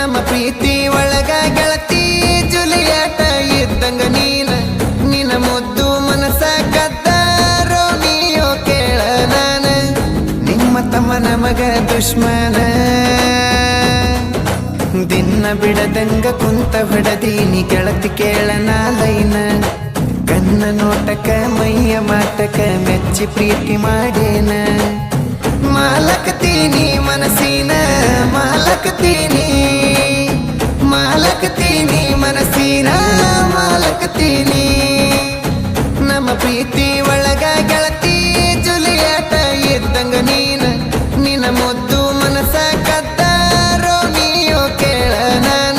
ನಮ್ಮ ಪ್ರೀತಿ ಒಳಗ ಗೆಳತಿ ಜುಲಿಯಾಟ ಇದ್ದಂಗ ನಿನ್ನ ಮುದ್ದು ಮನಸ ಕದ್ದ ರೋಮಿಯೋ ಕೇಳ ನಾನ ನಿಮ್ಮ ತಮ್ಮ ನಮಗ ದುಶ್ಮನ ದಿನ ಬಿಡದಂಗ ಕುಂತ ಹೊಡದೀನಿ ಗೆಳತಿ ಕೇಳ ನಾಲೈನ ಕನ್ನ ನೋಟಕ ಮೈಯ ಮಾಟಕ ಮೆಚ್ಚಿ ಪ್ರೀತಿ ಮಾಡೇನ ಮಾಲಕತೀನಿ ಮನಸ್ಸಿನ ಮಾಲಕತೀನಿ ಮನಸ್ಸಿನ ಮಾಲಕತೀನಿ ನಮ್ಮ ಪ್ರೀತಿ ಒಳಗ ಗೆಳತಿ ಜುಲಿಯಾಟ ಇದ್ದಂಗ ನಿನ್ನ ಮುದ್ದು ಮನಸ ಕದ್ದ ರೋಮಿಯೋ ಕೇಳ ನಾನ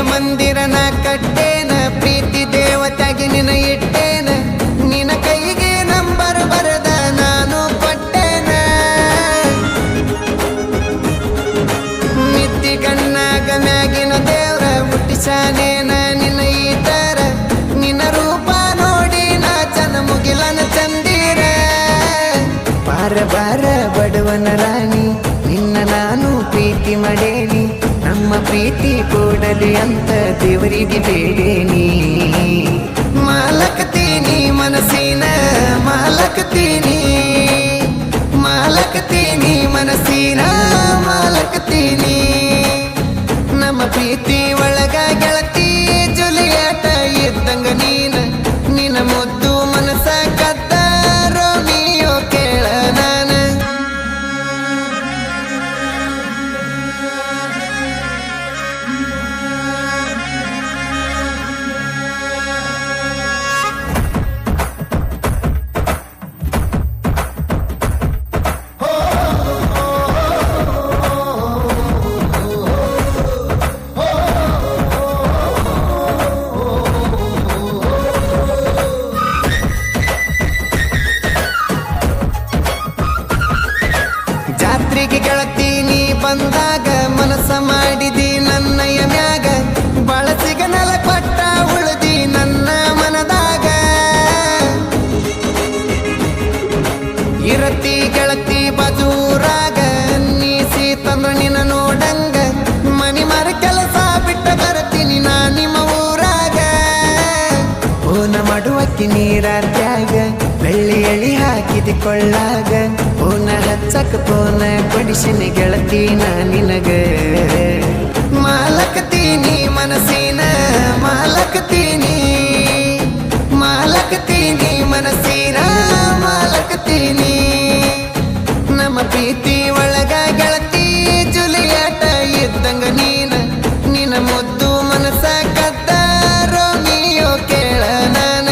ಮಂದಿರನ ಕಟ್ಟೇನ ಪ್ರೀತಿ ದೇವತಾಗಿ ನಿನ್ನ ಇಟ್ಟೇನ ನಿನ್ನ ಕೈಗೆ ನಂಬರ್ ಬರದ ನಾನು ಕೊಟ್ಟೇನ ಮಿತ್ತಿ ಕಣ್ಣಾಗ ಮ್ಯಾಗಿನ ದೇವ್ರ ಹುಟ್ಟಿಸಾನೇನ ನಿನ್ನ ಈ ತರ ನಿನ್ನ ರೂಪ ನೋಡಿ ನಾ ಚನ ಮುಗಿಲನ ಚಂದಿರ ಬಾರ ಬಾರ ಬಡವನ ರಾಣಿ ನಿನ್ನ ನಾನು ಪ್ರೀತಿ ಮಾಡೇನಿ ನಮ್ಮ ಪ್ರೀತಿ ಕೂಡಲಿ ಅಂತ ದೇವರಿಗೆ ಬೇಡೇನಿ ಮಾಲಕತೀನಿ ಮನಸ್ಸಿನ ಮಾಲಕತೀನಿ ಮನಸ್ಸಿನ ಮಾಲಕತೀನಿ ನಮ್ಮ ಪ್ರೀತಿ ಒಳಗ ಗೆಳತಿ ಜುಲಿಯಾಟ ಇದ್ದಂಗ ನಿನ್ನ ಮುದ್ದು ಮನಸ ಕದ್ದ ರೋಮಿಯೋ ಕೇಳ ನಾನ ಜಾತ್ರೆಗೆ ಗೆಳತಿ ನೀ ಬಂದಾಗ ಮನಸ್ಸ ಮಾಡಿದಿ ನನ್ನಯ ಮ್ಯಾಗ ಬಳಸಿಗನಲ ಕೊಟ್ಟ ಉಳಿದಿ ನನ್ನ ಮನದಾಗ ಇರತಿ ಗೆಳತಿ ಬಜೂರಾಗ ನೀಸಿ ತಂದ್ರ ನಿನ್ನ ನೋಡಂಗ ಮನಿ ಮರ ಕೆಲಸ ಬಿಟ್ಟ ಬರ್ತೀನಿ ನಾ ನಿಮ್ಮ ಊರಾಗ ಓನ ಮಾಡುವಕ್ಕಿ ನೀರಾತ್ಯಾಗ ಬೆಳ್ಳಿ ಎಳಿ ಹಾಕಿದ ಕೊಳ್ಳಾಗ ಓನ ಹಚ್ಚಕ ಪೋನ ಕೊಡಿಸಿನ ಗೆಳತಿ ನಾ ನಿನಗ ಮಾಲಕತೀನಿ ಮನಸ್ಸಿನ ಮಾಲಕತೀನಿ ಮನಸ್ಸಿನ ಮಾಲಕತೀನಿ ನಮ್ಮ ಪ್ರೀತಿ ಒಳಗ ಗೆಳತಿ ಜುಲಿಯಾಟ ಇದ್ದಂಗ ನಿನ್ನ ಮುದ್ದು ಮನಸ ಕದ್ದ ರೋಮಿಯೋ ಕೇಳ ನಾನ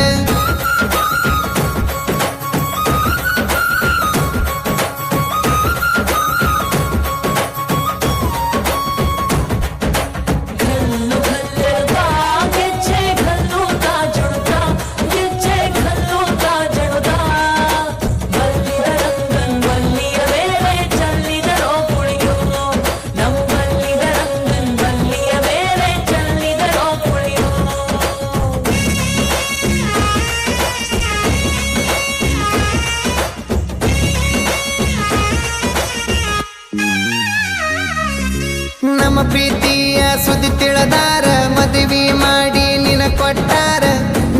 ನಮ್ಮ ಪ್ರೀತಿಯ ಸುದ್ದಿ ತಿಳಿದಾರ ಮದುವೆ ಮಾಡಿ ನಿನ ಕೊಟ್ಟಾರ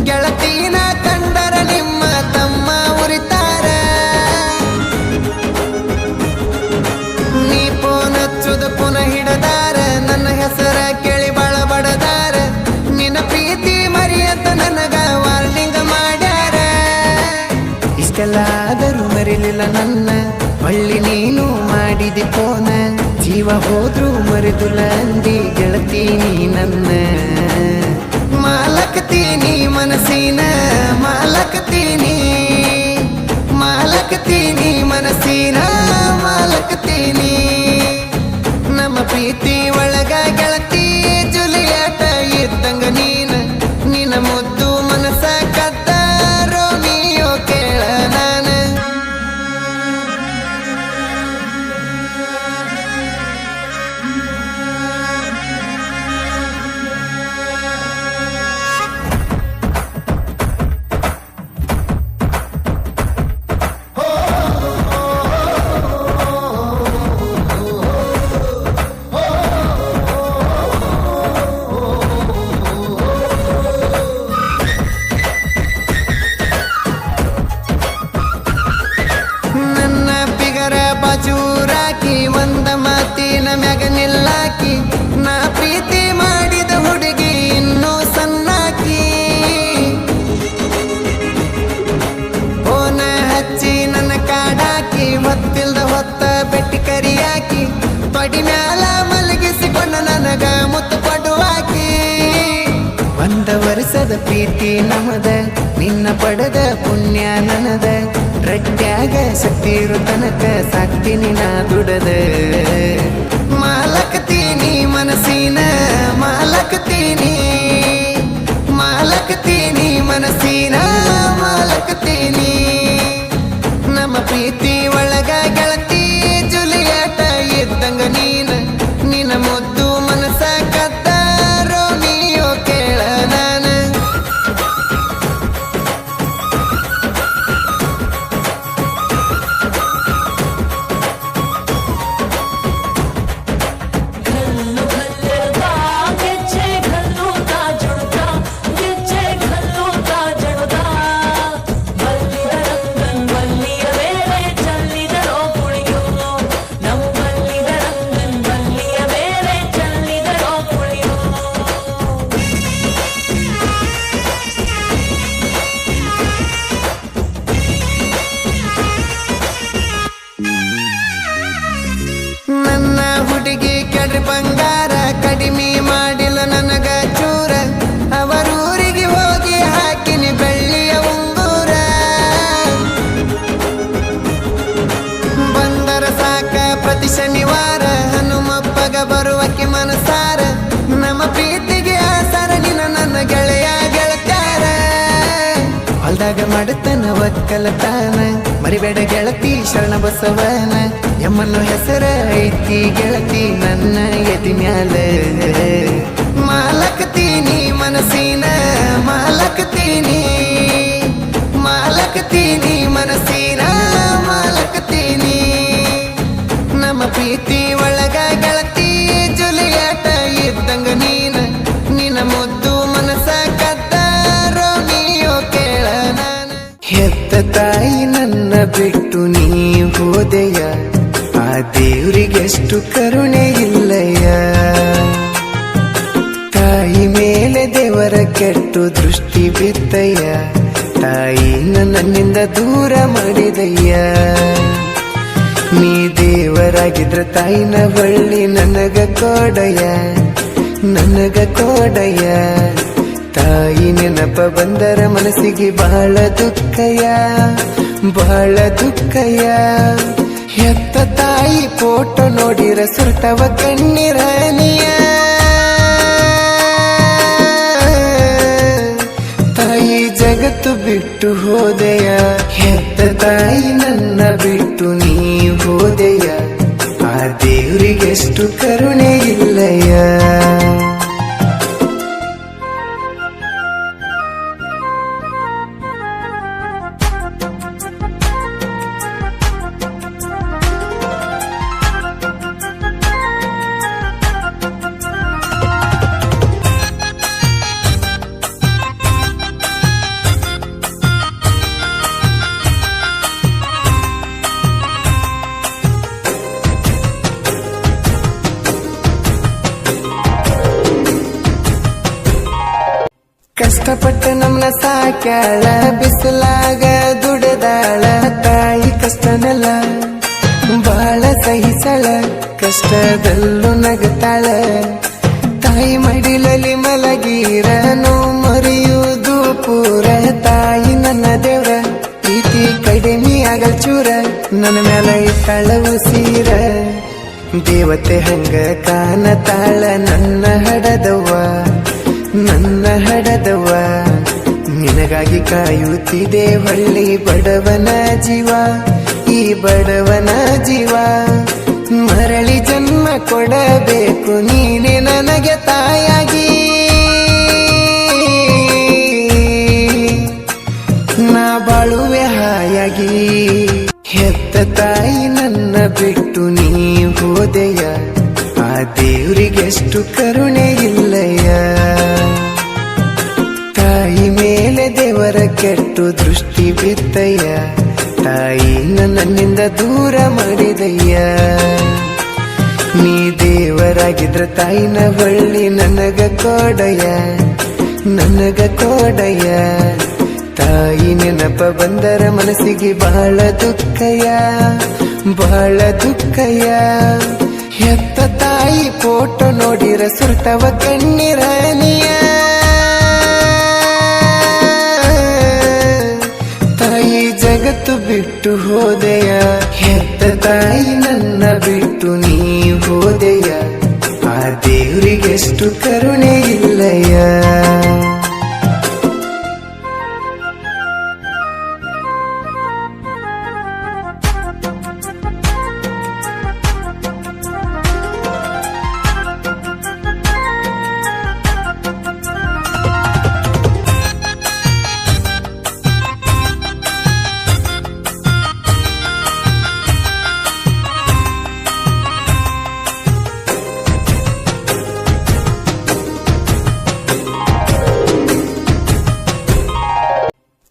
ಗೆಳತಿನ ಕಂಡರ ನಿಮ್ಮ ತಮ್ಮ ಉರಿತಾರ ನೀ ಪೋನ ಹಚ್ಚುದ ಪುನಃ ಹಿಡದಾರ ನನ್ನ ಹೆಸರ ಕೇಳಿ ಬಾಳ ಬಡದಾರ ನಿನ್ನ ಪ್ರೀತಿ ಮರಿಯಂತ ನನಗ ವಾರ್ನಿಂಗ್ ಮಾಡ್ಯಾರ ಇಷ್ಟೆಲ್ಲ ಆದರೂ ಮರಿಲಿಲ್ಲ ನನ್ನ ಹೊಳ್ಳಿ ನೀನು ಮಾಡಿದಿ ಪೋನ ಜೀವ ಹೋದ್ರು ಮರೆದುಲ ಅಂದಿ ಗೆಳತಿ ನೀ ನನ್ನ ಮಾಲ ಮಾಲಕತೀನಿ ಮನಸ್ಸಿನ ಮಾಲಕತೀನಿ ಮಾಲಕತೀನಿ ಮನಸ್ಸಿನ ಮಾಲಕತೀನಿ ನಮ್ಮ ಪ್ರೀತಿ ಒಳಗ ಗೆಳತಿ ಜುಲಿಯಾಟ ಇದ್ದಂಗ ನಿನ್ನ ಮುದ್ದು ಮನಸ ಕದ್ದ ರೋಮಿಯೋ ಕೇಳ ನಾನ ನನ್ನ ಬಿಗರ ಬಾಜೂರಾಕಿ ಒಂದ ಮಾತಿನ ಮ್ಯಾಗ ನಿಲ್ಲಾಕಿ ನಾ ಪ್ರೀತಿ ಮಾಡಿದ ಹುಡುಗಿ ಇನ್ನೂ ಸಣ್ಣಾಕಿ ಫೋನ ಹಚ್ಚಿ ನನ್ನ ಕಾಡಾಕಿ ಹೊತ್ತಿಲ್ದ ಹೊತ್ತ ಬೆಟ್ಟಿ ಕರಿಯಾಕಿ ತೊಡಿ ಮ್ಯಾಲ ಮಲಗಿಸಿಕೊಂಡ ನನಗ ಮುತ್ತು ಕೊಡುವಾಕಿ ಒಂದ ವರ್ಷದ ಪ್ರೀತಿ ನಮದ ನಿನ್ನ ಪಡೆದ ಪುಣ್ಯ ನನದ ರಟ್ಟ್ಯಾಗ ಶಕ್ತಿರು ತನಕ ಸಾಕ್ತೀನಿ ನಾ ದುಡದ ಮಾಲಕತೀನಿ ಮನಸ್ಸಿನ ಮಾಲಕತೀನಿ ಮಾಲಕತೀನಿ ಮನಸ್ಸಿನ ಮಾಲಕತೀನಿ ನಮ್ಮ ಪ್ರೀತಿ ಒಳಗ ಗೆಳತಿ ಜುಲಿಯಾಟ ಇದ್ದಂಗ ನಿನ್ನ ಮುದ್ದು ಮನಸ ಕದ್ದ ರೋಮಿಯೋ ಕೇಳ ನಾನ ನನ್ನ ಹುಡುಗಿ ಕೆಡ್ರಿ ಬಂಗಾರ ಕಡಿಮೆ ಮಾಡಿಲ್ಲ ನನಗ ಚೂರ ಅವರೂರಿಗೆ ಹೋಗಿ ಹಾಕಿನಿ ಬೆಳ್ಳಿಯ ಉಂಗುರ ಬಂದರ ಸಾಕ ಪ್ರತಿ ಶನಿವಾರ ಹನುಮಪ್ಪಗ ಬರುವಕ್ಕೆ ಮನಸಾರ ನಮ್ಮ ಪ್ರೀತಿಗೆ ಆಸಾರ ನನ್ನ ಗೆಳೆಯ ಗೆಳತಾರ ಹೊಲ್ದಾಗ ಮಾಡುತ್ತಾನ ಒಕ್ಕಲತಾನ ಮರಿಬೇಡ ಗೆಳತಿ ಶರಣ ಬಸವನ ಎಮ್ಮನ್ನು ಹೆಸರ ಐತಿ ಗೆಳತಿ ನನ್ನ ಎದಿ ಮ್ಯಾಲ ಮಾಲಕತೀನಿ ಮನಸ್ಸಿನ ಮಾಲಕತೀನಿ ಮಾಲಕತೀನಿ ಮನಸ್ಸಿನ ಮಾಲಕತೀನಿ ನಮ್ಮ ಪ್ರೀತಿ ಒಳಗ ಗೆಳತಿ ಜುಲಿಯಾಟ ಇದ್ದಂಗ ನಿನ್ನ ಮುದ್ದು ಮನಸ ಕದ್ದ ರೋಮಿಯೋ ಕೇಳ ನಾನ ಹೆತ್ತ ತಾಯಿ ನನ್ನ ಬಿಟ್ಟು ನೀ ಹೋದೆಯ ಆ ದೇವ್ರಿಗೆಷ್ಟು ಕರುಣೆ ಇಲ್ಲಯ್ಯ ತಾಯಿ ಮೇಲೆ ದೇವರ ಕೆಟ್ಟು ದೃಷ್ಟಿ ಬಿದ್ದಯ್ಯ ತಾಯಿ ನನ್ನಿಂದ ದೂರ ಮಾಡಿದಯ್ಯ ನೀ ದೇವರಾಗಿದ್ರ ತಾಯಿನ ಬಳ್ಳಿ ನನಗ ಕೊಡಯ್ಯ ತಾಯಿ ನೆನಪ ಬಂದರ ಮನಸ್ಸಿಗೆ ಬಹಳ ದುಃಖಯ್ಯ ಹೆತ್ತ ತಾಯಿ ಫೋಟೋ ನೋಡಿರ ಸುರ್ತವ ಕಣ್ಣೀರನಿಯ ತಾಯಿ ಜಗತ್ತು ಬಿಟ್ಟು ಹೋದೆಯ ಹೆತ್ತ ತಾಯಿ ನನ್ನ ಬಿಟ್ಟು ನೀ ಹೋದೆಯ ಆ ದೇವರಿಗೆಷ್ಟು ಕರುಣೆ ಇಲ್ಲಯ್ಯ ಕಷ್ಟಪಟ್ಟ ನಮ್ನ ಸಾಕ್ಯಾಳ ಬಿಸಿಲಾಗ ದುಡದಾಳ ತಾಯಿ ಕಷ್ಟನೆಲ್ಲ ಬಾಳ ಸಹಿಸಳ ಕಷ್ಟದಲ್ಲೂ ನಗತಾಳ ತಾಯಿ ಮಡಿಲಲ್ಲಿ ಮಲಗಿರನು ಮರಿ ಪೂರ ತಾಯಿ ನನ್ನ ದೇವ್ರ ಪ್ರೀತಿ ಕಡಿಮೆ ಆಗಲ್ ಚೂರ ನನ್ನ ಮ್ಯಾಲ ಇಟ್ಟಾಳ ಉಸೀರ ದೇವತೆ ಹಂಗ ಕಾಣತಾಳ ನನ್ನ ಹಡದವ್ವ ನಿನಗಾಗಿ ಕಾಯುತ್ತಿದೆ ಹೊಳ್ಳಿ ಬಡವನ ಜೀವ ಈ ಬಡವನ ಜೀವ ಮರಳಿ ಜನ್ಮ ಕೊಡಬೇಕು ನೀನೆ ನನಗೆ ತಾಯಾಗಿ ನಾ ಬಾಳುವೆ ಹಾಯಾಗಿ ಹೆತ್ತ ತಾಯಿ ನನ್ನ ಬಿಟ್ಟು ನೀ ಹೋದೆಯ ಆ ದೇವ್ರಿಗೆಷ್ಟು ಕರುಣೆ ಇಲ್ಲಯ್ಯ ತಾಯಿ ಮೇಲೆ ದೇವರ ಕೆಟ್ಟು ದೃಷ್ಟಿ ಬಿತ್ತಯ್ಯ ತಾಯಿ ನನ್ನಿಂದ ದೂರ ಮಾಡಿದಯ್ಯ ನೀ ದೇವರಾಗಿದ್ರ ತಾಯಿನ ಬಳ್ಳಿ ನನಗ ಕೊಡಯ್ಯ ತಾಯಿ ನೆನಪ ಬಂದರ ಮನಸ್ಸಿಗೆ ಬಹಳ ದುಃಖಯ ಹೆತ್ತ ತಾಯಿ ಫೋಟೋ ನೋಡಿರ ಸುರ್ತವ ಕಣ್ಣೀರನಿಯ ತಾಯಿ ಜಗತ್ತು ಬಿಟ್ಟು ಹೋದೆಯ ಹೆತ್ತ ತಾಯಿ ನನ್ನ ಬಿಟ್ಟು ನೀ ಹೋದೆಯ ಆ ದೇವರಿಗೆಷ್ಟು ಕರುಣೆ ಇಲ್ಲಯ್ಯ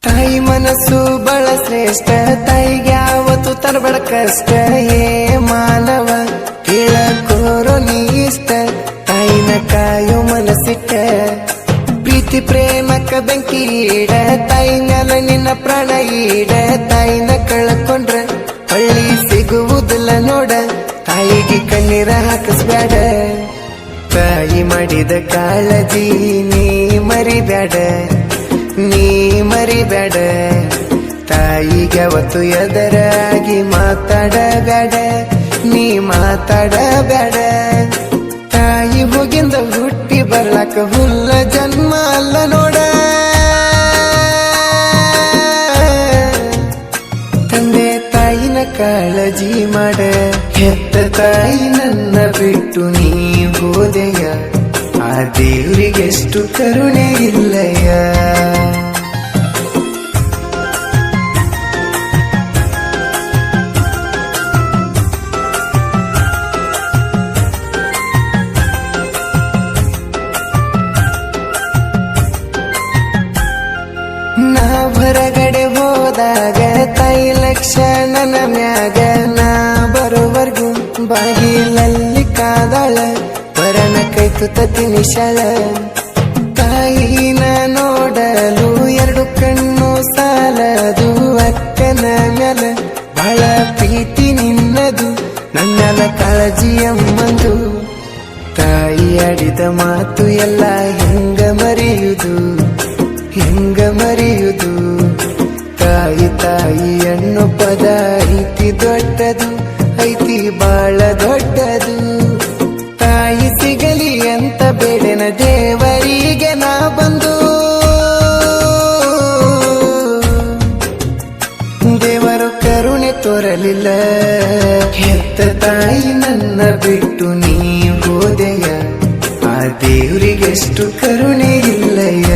ತಾಯಿ ಮನಸ್ಸು ಬಹಳ ಶ್ರೇಷ್ಠ ತಾಯಿಗೆ ಯಾವತ್ತು ತರಬೇಡ ಕಷ್ಟ ಏ ಮಾನವ ಕೇಳಕೋರೋ ನೀ ಇಷ್ಟ ತಾಯಿನ ಕಾಯೋ ಮನಸ್ಸಿಟ್ಟ ಪ್ರೀತಿ ಪ್ರೇಮಕ್ಕ ಬೆಂಕಿ ಈಡ ತಾಯಿ ಮ್ಯಾಲ ನಿನ್ನ ಪ್ರಾಣ ಈಡ ತಾಯಿನ ಕಳ್ಕೊಂಡ್ರ ಹಳ್ಳಿ ಸಿಗುವುದಿಲ್ಲ ನೋಡ ತಾಯಿಗೆ ಕಣ್ಣೀರ ಹಾಕಿಸ್ಬ್ಯಾಡ ತಾಯಿ ಮಾಡಿದ ಕಾಳಜಿ ನೀ ಮರಿಬ್ಯಾಡ ತಾಯಿಗೆ ಅವತ್ತು ಎದರಾಗಿ ಮಾತಾಡಬೇಡ ನೀ ಮಾತಾಡಬೇಡ ತಾಯಿ ಹೋಗಿಂದ ಹುಟ್ಟಿ ಬರ್ಲಾಕ ಹುಲ್ಲ ಜನ್ಮ ಅಲ್ಲ ನೋಡ ತಂದೆ ತಾಯಿನ ಕಾಳಜಿ ಮಾಡ ಹೆತ್ತ ತಾಯಿ ನನ್ನ ಬಿಟ್ಟು ನೀ ಹೋದೆಯ ಆ ದೇವರಿಗೆಷ್ಟು ಕರುಣೆ ಇಲ್ಲಯ್ಯ ನಾ ಹೊರಗಡೆ ಹೋದಾಗ ತಾಯಿ ಲಕ್ಷಣನ ಮ್ಯಾಗ ನಾ ಬರೋವರ್ಗು ಬಾಗಿಲಲ್ಲಿ ಕಾದಾಳ ವರನ ಕೈ ತುತ್ತ ನಿಶಾಳ ತಾಯಿನ ನೋಡಲು ಎರಡು ಕಣ್ಣು ಸಾಲದು ಅಕ್ಕನ ಮ್ಯಾಲ ಬಹಳ ಪ್ರೀತಿ ನಿನ್ನದು ನನ್ನಲ ಕಾಳಜಿ ಅಮ್ಮಂದು ತಾಯಿ ಆಡಿದ ಮಾತು ಎಲ್ಲ ಹೆಂಗ ಮರೆಯುವುದು ತಾಯಿ ಅನ್ನೋ ಪದ ಐತಿ ಬಾಳ ದೊಡ್ಡದು ತಾಯಿ ಸಿಗಲಿ ಅಂತ ಬೇಡನ ದೇವರಿಗೆ ನಾ ಬಂದು ದೇವರು ಕರುಣೆ ತೋರಲಿಲ್ಲ ಹೆತ್ತ ತಾಯಿ ನನ್ನ ಬಿಟ್ಟು ನೀ ಹೋದೆಯ ಆ ದೇವರಿಗೆಷ್ಟು ಕರುಣೆ ಇಲ್ಲಯ್ಯ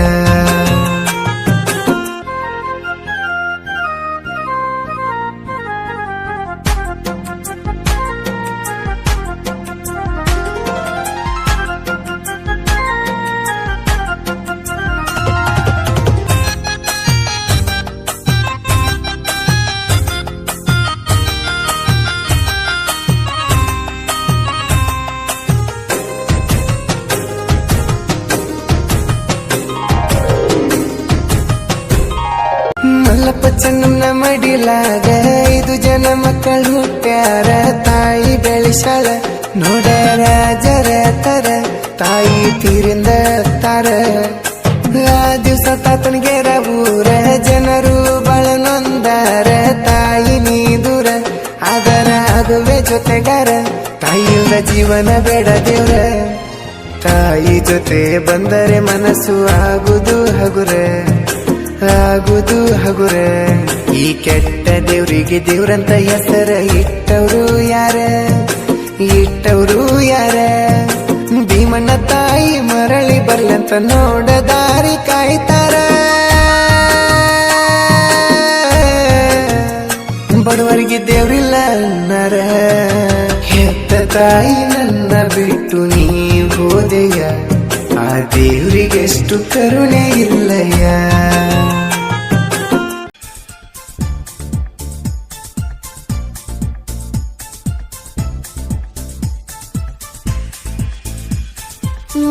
ಮಲ್ಲಪ್ಪ ಚೆನ್ನಮ್ಮನ ಮಡಿಲಾಗ 5 ಜನ ಮಕ್ಕಳು ಹುಟ್ಟ್ಯಾರ ತಾಯಿ ಬೆಳೆಸಾಳ ನೋಡ ರಾಜರ ತರ ತಾಯಿ ತೀರಿಂದ ತಾರ ಆ ದಿವಸ ತಾತನಿಗೆ ಆಗುವೆ ಜೊತೆಗಾರ. ತಾಯಿಯ ಜೀವನ ಬೇಡ ದೇವ್ರ, ತಾಯಿ ಜೊತೆ ಬಂದರೆ ಮನಸ್ಸು ಆಗುದು ಹಗುರ, ಆಗುದು ಹಗುರ. ಈ ಕೆಟ್ಟ ದೇವ್ರಿಗೆ ದೇವ್ರಂತ ಹೆಸರ ಇಟ್ಟವ್ರು ಯಾರ, ಇಟ್ಟವ್ರು ಯಾರ? ಭೀಮಣ್ಣ ತಾಯಿ ಮರಳಿ ಬರ್ಲಂತ ನೋಡ ದಾರಿ ಕಾಯ್ತಾರ. ಬಡವರಿಗೆ ದೇವ್ರಿಲ್ಲ ಅನ್ನರ, ಹೆತ್ತ ತಾಯಿ ನನ್ನ ಬಿಟ್ಟು ನೀ ಹೋದೆಯ, ಆ ದೇವ್ರಿಗೆಷ್ಟು ಕರುಣೆ ಇಲ್ಲಯ್ಯ.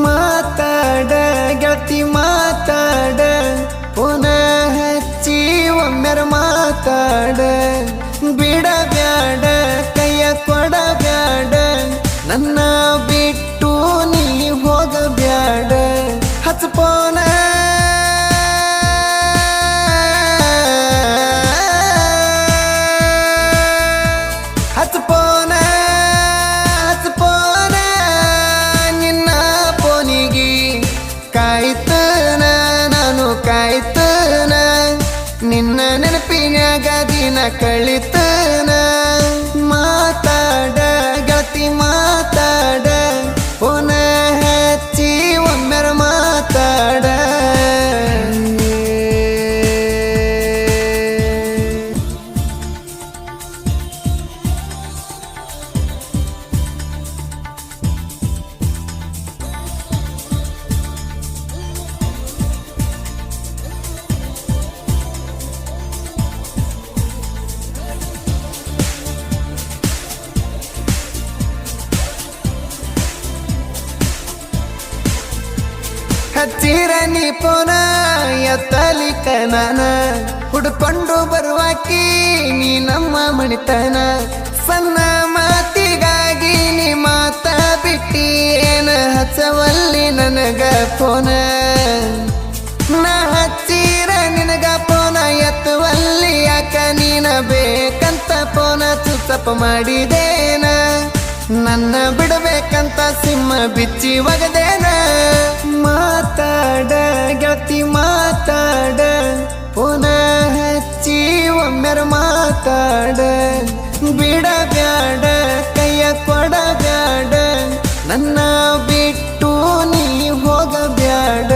ಮಾತಾಡ ಗೆಳತಿ ಮಾತಾಡ, ಪುನಃ ಹಚ್ಚಿ ಒಮ್ಮೆರ ಮಾತಾಡ. ಬಿಡಬ್ಯಾಡ ಕೈಯ ಕೊಡಬ್ಯಾಡ, ನನ್ನ ಬಿಟ್ಟು ನೀ ಹೋಗಬ್ಯಾಡ. ಹಚ್ಪೋನ ಹಚ್ಪೋನ ಹಚ್ಪೋನ ನಿನ್ನ ಪೋನಿಗಿ ಕಾಯ್ತನ ನಾನು ಕಾಯ್ತನ, ನಿನ್ನ ನೆನಪಿನ್ಯಾಗ ದಿನ ಕಳಿತನ. ಮಾತಾಡ ಗೆಳತಿ ಮಾತಾಡ, ಪುನಃ ಹಚ್ಚಿ ಒಮ್ಮೆರ ಮಾತಾಡ. ಹಚ್ಚಿರ ನೀ ಪೋನ ಎತ್ತಲಿಕ ನಾನ, ಹುಡ್ಕೊಂಡು ಬರುವಾಕಿ ನೀ ನಮ್ಮ ಮಣಿತನ. ಸಣ್ಣ ಮಾತಿಗಾಗಿ ನೀ ಮಾತ ಬಿಟ್ಟಿ ಏನ ಹಚ್ಚವಲ್ಲಿ ನನಗ ಪೋನ. ನಾ ಹಚ್ಚಿರ ನಿನಗ ಪೋನ ಎತ್ತುವಲ್ಲಿ ಯಾಕ ನೀನ ಬೇಕಂತ ಪೋನ ಚುಚ್ಚಪ್ಪ ಮಾಡಿದೇನ. ನನ್ನ ಬಿಡಬೇಕಂತ ಸಿಂಹ ಬಿಚ್ಚಿ ಒಗದೇನ. ಮಾತಾಡ ಗೆಳತಿ ಮಾತಾಡ, ಪುನಃ ಹಚ್ಚಿ ಒಮ್ಮೆರ ಮಾತಾಡ. ಬಿಡಬ್ಯಾಡ ಕೈಯ ಕೊಡಬ್ಯಾಡ, ನನ್ನ ಬಿಟ್ಟು ನೀ ಹೋಗಬ್ಯಾಡ.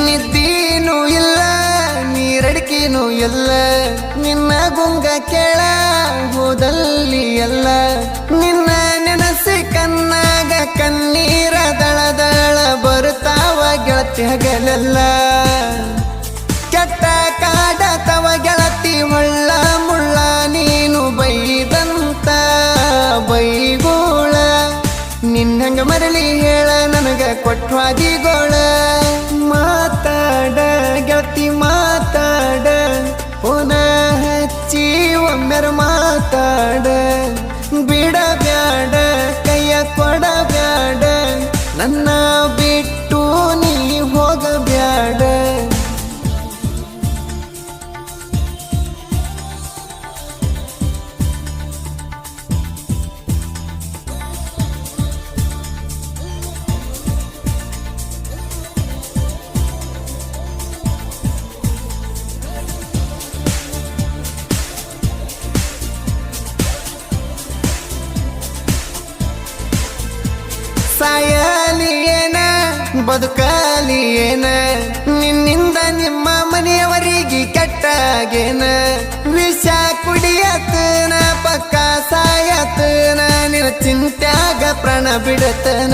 ನಿದ್ದೀನೂ ಇಲ್ಲ ನೀರಡಿಕೆನೂ ಎಲ್ಲ, ನಿನ್ನ ಗುಂಗ ಕೇಳ ಹೋದಲ್ಲಿ ಎಲ್ಲ. ನಿನ್ನ ನೆನಸಿ ಕಣ್ಣಾಗ ಕಣ್ಣೀರ ದಳ ದಳ ಬರುತ್ತಾವ ಗೆಳತಿ ಹಗಲೆಲ್ಲ. ಕೆಟ್ಟ ಕಾಡತವ ಗೆಳತಿ ಹೊಳ್ಳ ಮುಳ್ಳ, ನೀನು ಬೈದಂತ ಬೈಗೋಳ. ನಿನ್ನಂಗ ಮರಳಿ ಹೇಳ ನನಗ ಕೊಟ್ವಾದಿಗೋಳ. ಮಾತಾಡ ಗೆಳತಿ ಮಾತಾಡ, ಪುನಃ ಹಚ್ಚಿ ಒಮ್ಮೆರ ಮಾತಾಡ. ಬಿಡಬ್ಯಾಡ ಕೈಯ ಕೊಡಬ್ಯಾಡ, ನನ್ನ ಬಿಟ್ಟು ನೀ ಹೋಗಬ್ಯಾಡ. ಸಾಯಲಿ ಏನ ಬದುಕಲಿ ಏನ, ನಿನ್ನಿಂದ ನಿಮ್ಮ ಮನೆಯವರಿಗೆ ಕೆಟ್ಟಾಗೇನ. ವಿಷ ಕುಡಿಯತನ ಪಕ್ಕ ಸಾಯತನ, ನಿನ್ನ ಚಿಂತ್ಯಾಗ ಪ್ರಾಣ ಬಿಡತನ.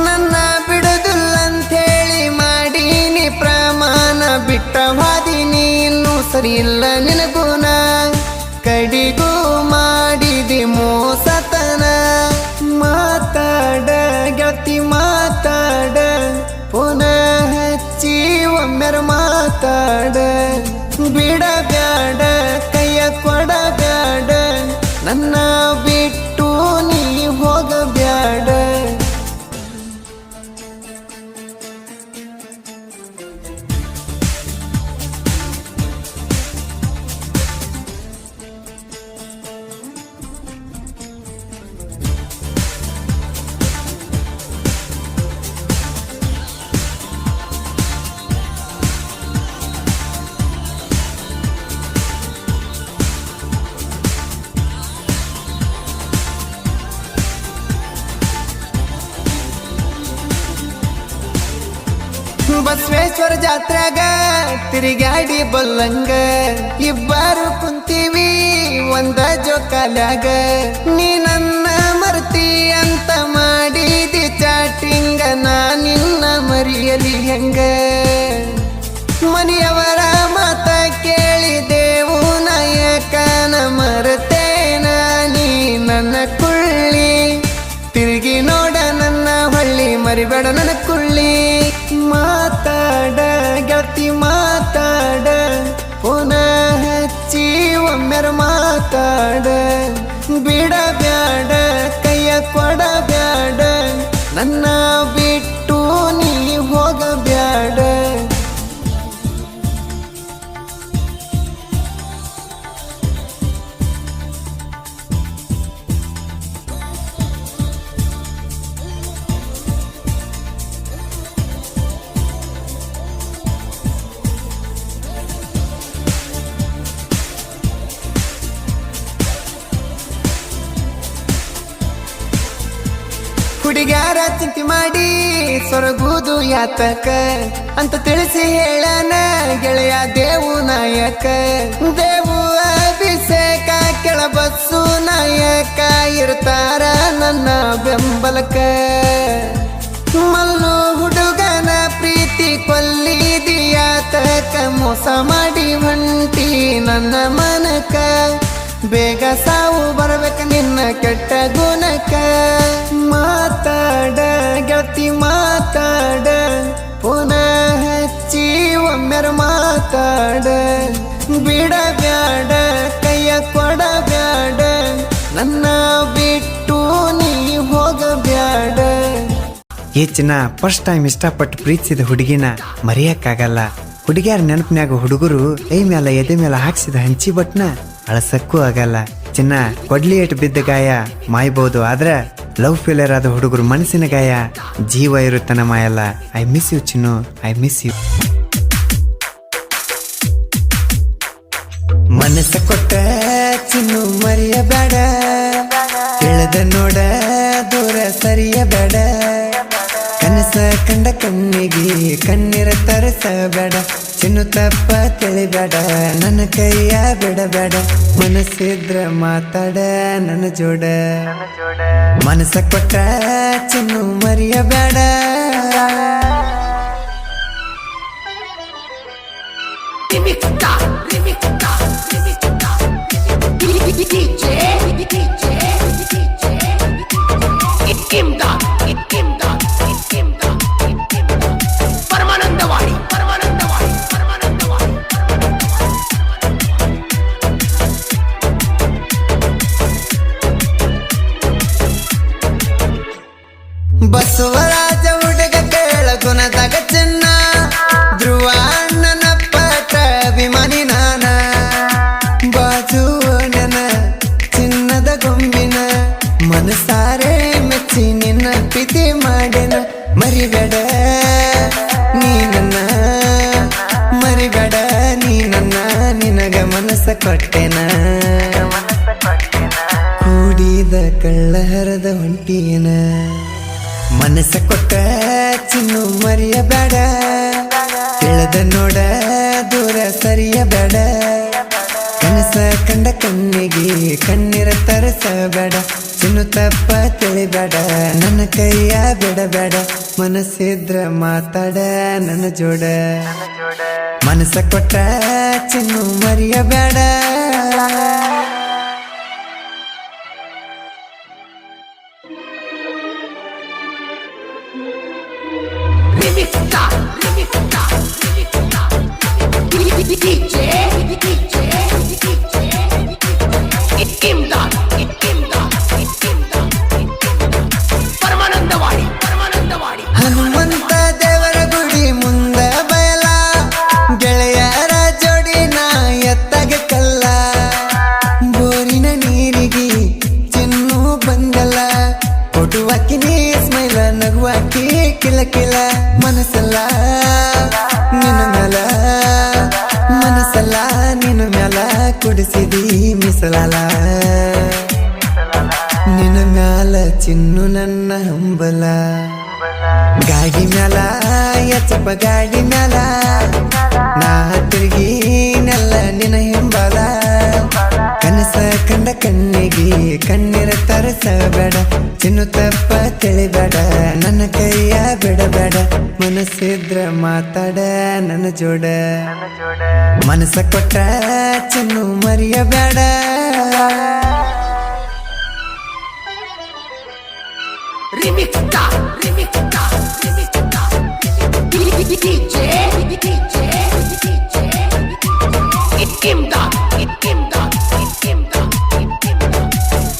ನನ್ನ ಬಿಡುದಿಲ್ಲಂಥೇಳಿ ಮಾಡೀನಿ ಪ್ರಮಾಣ, ಬಿಟ್ಟ ಹಾದಿ ನೀನು ಸರಿ ಇಲ್ಲ ನಿನಗೂನ ಕಡಿಗೂ ಮಾಡಿದಿ ಮೋಸತನ ಮಾತಾಡ ಗೆಳತಿ ಮಾತಾಡ ಪುನಃ ಹಚ್ಚಿ ಒಮ್ಮೆರ ಮಾತಾಡ ಬಿಡಬ್ಯಾಡ ಕೈಯ ಕೊಡಬ್ಯಾಡ ನನ್ನ ಬಿಟ್ಟು ನೀ ಹೋಗಬ್ಯಾಡ ಬಸವೇಶ್ವರ ಜಾತ್ರೆಗ ತಿರುಗಾಡಿ ಬಲ್ಲಂಗ ಇಬ್ಬರು ಕುಂತೀವಿ ಒಂದ ಜೋಕಾಲ್ಯಾಗ ನೀ ನನ್ನ ಮರ್ತಿ ಅಂತ ಮಾಡಿದಿ ಚಾಟಿಂಗ ನಾ ನಿನ್ನ ಮರಿಯಲಿ ಹೆಂಗ ಮನೆಯವರ ಮಾತ ಕೇಳಿದೆವು ನಾಯಕನ ಮರತೇನ ನೀ ನನ್ನ ಕುಳ್ಳಿ ತಿರುಗಿ ನೋಡ ನನ್ನ ಹೊಳ್ಳಿ ಮರಿಬೇಡ ನನ್ನ ಕುಳ್ಳಿ ಮಾತಾಡ ಗೆಳತಿ ಮಾತಾಡ ಪುನಃ ಹಚ್ಚಿ ಒಮ್ಮೆರ ಮಾತಾಡ ಬಿಡಬ್ಯಾಡ ಕೈಯ ಕೊಡಬ್ಯಾಡ ನನ್ನ ಬಿಟ್ಟು ನೀ ಹೋಗಬ್ಯಾಡ ಹುಡುಗ್ಯಾರ ಚಿಂತೆ ಮಾಡಿ ಸೊರಗುದು ಯಾತಕ ಅಂತ ತಿಳಿಸಿ ಹೇಳನ ಗೆಳೆಯ ದೇವು ನಾಯಕ ದೇವು ಅಭಿಷೇಕ ಕೆಳ ಬಸ್ಸು ನಾಯಕ ಇರ್ತಾರ ನನ್ನ ಬೆಂಬಲಕ ಮಲ್ಲು ಹುಡುಗನ ಪ್ರೀತಿ ಕೊಲ್ಲಿದಿಯಾತಕ ಮೋಸ ಮಾಡಿ ಹೊಂಟಿ ನನ್ನ ಮನಕ ಬೇಗ ಸಾವು ಬರ್ಬೇಕ ನಿನ್ನ ಕೆಟ್ಟ ಗುಣಕ ಮಾತಾಡ ಗೆಳತಿ ಮಾತಾಡ ಪುನಃ ಹಚ್ಚಿ ಒಮ್ಮೆರ ಮಾತಾಡ ಬಿಡಬ್ಯಾಡ ಕೈಯ ಕೊಡಬ್ಯಾಡ ನನ್ನ ಬಿಟ್ಟು ನೀ ಹೋಗಬ್ಯಾಡ ಏ ಚಿನ್ನ ಫಸ್ಟ್ ಟೈಮ್ ಇಷ್ಟಪಟ್ಟು ಪ್ರೀತಿಸಿದ ಹುಡುಗಿನ ಮರೆಯಕ್ಕಾಗಲ್ಲ ಹುಡುಗಿಯರ ನೆನಪಿನ್ಯಾಗ ಹುಡುಗರು ಕೈ ಮೇಲೆ ಎದೆ ಮೇಲೆ ಹಾಕ್ಸಿದ ಹಂಚಿ ಬಟ್ನ ಅಳಸಕ್ಕೂ ಆಗಲ್ಲ ಚಿನ್ನ ಕೊಡ್ಲಿ ಏಟು ಬಿದ್ದ ಗಾಯ ಮಾಯ್ಬೋದು ಆದ್ರೆ ಲವ್ ಫೇಲಿಯರ್ ಆದ ಹುಡುಗರು ಮನಸ್ಸಿನ ಗಾಯ ಜೀವ ಇರುತ್ತನ ಮಾಯಲ್ಲ ಐ ಮಿಸ್ ಯು ಚಿನ್ನು ಐ ಮಿಸ್ ಯು ಮನಸ್ಸ ಕೊಟ್ಟ ಚಿನ್ನು ಮರೆಯಬೇಡ ತಿಳಿದ ನೋಡ ದೂರ ಸರಿಯಬೇಡ ಕನಸ ಕಂಡ ಕಣ್ಣಿಗೆ ಕಣ್ಣೀರ ತರಿಸಬೇಡ ಚಿನ್ನು ತಪ್ಪ ತಿಳಿಬೇಡ ನನ್ನ ಕೈಯ ಬಿಡಬೇಡ ಮನಸ್ಸಿದ್ರ ಮಾತಾಡ ನನ್ನ ಜೋಡ ಮನಸ್ಸ ಕೊಟ್ಟ ಚಿನ್ನು ಮರೆಯಬೇಡ ಪರಮಾನಂದವಾಡಿ ಬಸವರಾಜ ಹುಡುಗ ಕೇಳ ಗುಣದಾಗ ಚಿನ್ನ ಧ್ರುವ ಅಣ್ಣನ ಪಟ ಅಭಿಮಾನಿ ನಾನ ಬಾಜು ನನ ಚಿನ್ನದ ಗೊಂಬಿನ ಮನಸಾರೆ ಮೆಚ್ಚಿ ನಿನ್ನ ಪ್ರೀತಿ ಮಾಡಿನ ಮರಿಬೇಡ ನೀ ನನ್ನ ಮರಿಬೇಡ ನೀ ನನ್ನ ನಿನಗ ಮನಸ್ಸ ಕೊಟ್ಟೆನ ಕೂಡಿದ ಕಳ್ಳ ಹರದ ಹೊಂಟಿಯನ ಮನಸ್ಸ ಕೊಟ್ಟ ಚಿನ್ನು ಮರೆಯಬೇಡ ತಿಳಿದ ನೋಡ ದೂರ ಸರಿಯಬೇಡ ಕನಸ ಕಂಡ ಕಣ್ಣಿಗೆ ಕಣ್ಣೀರ ತರಸಬೇಡ, ಚಿನ್ನು ತಪ್ಪ ತಿಳಿಬೇಡ, ನನ್ನ ಕೈಯ ಬಿಡಬೇಡ, ಮನಸ್ಸಿದ್ರ ಮಾತಾಡ ನನ್ನ ಜೋಡ, ಮನಸ್ಸ ಕೊಟ್ಟ ಚಿನ್ನು ಮರೆಯಬೇಡ. Rimikta, rimikta, rimikta. DJ, Imdad, Imdad, Imdad. Paramanandawadi, Paramanandawadi. Hanumantha ದೇವರ ಗುಡಿ ಮುಂದ ಬಯಲ, ಗೆಳೆಯರ ಜೋಡಿ ನಾ ಎತ್ತಾಗ ಕಲ್ಲ, ಬೋರಿನ ನೀರಿಗೆ ಚಿನ್ನು ಬಂದಲ್ಲ, ಕೊಡುವಾಕಿ ನೀ ಸ್ಮೈಲ ನಗುವಾಕಿ ಕಿಲ ಕಿಲ, ಮನಸ್ಸಲ್ಲ ನಿನ್ನ ಮ್ಯಾಲ, ಮನಸ್ಸಲ್ಲ ನಿನ್ನ ಮ್ಯಾಲ ಕುಡಿಸಿದಿ ಮಿಸಲಾಲ, ನಿನ್ನ ಮ್ಯಾಲ ಚಿನ್ನು ನನ್ನ ಹಂಬಲ, ಗಾಡಿ ಮ್ಯಾಲ ಎಚ್ಚಪ್ಪ ಗಾಡಿ ಮ್ಯಾಲ, ನಾ ತಿರುಗಿ ನೆಲ್ಲ ನಿನ್ನ ಹಿಂಬಲ, ಕನಸ ಕಂಡ ಕಣ್ಣಿಗೆ ಕಣ್ಣೀರ ತರಸಬೇಡ, ಚಿನ್ನು ತಪ್ಪ ತಿಳಿಬೇಡ, ನನ್ನ ಕೈಯ ಬಿಡಬೇಡ, ಮನಸ್ಸಿದ್ರ ಮಾತಾಡ ನನ್ನ ಜೋಡ, ಮನಸ್ಸ ಕೊಟ್ಟ ಚಿನ್ನು ಮರೆಯಬೇಡ. Rimikta, rimikta, rimikta. DJ, Imdad, Imdad, Imdad.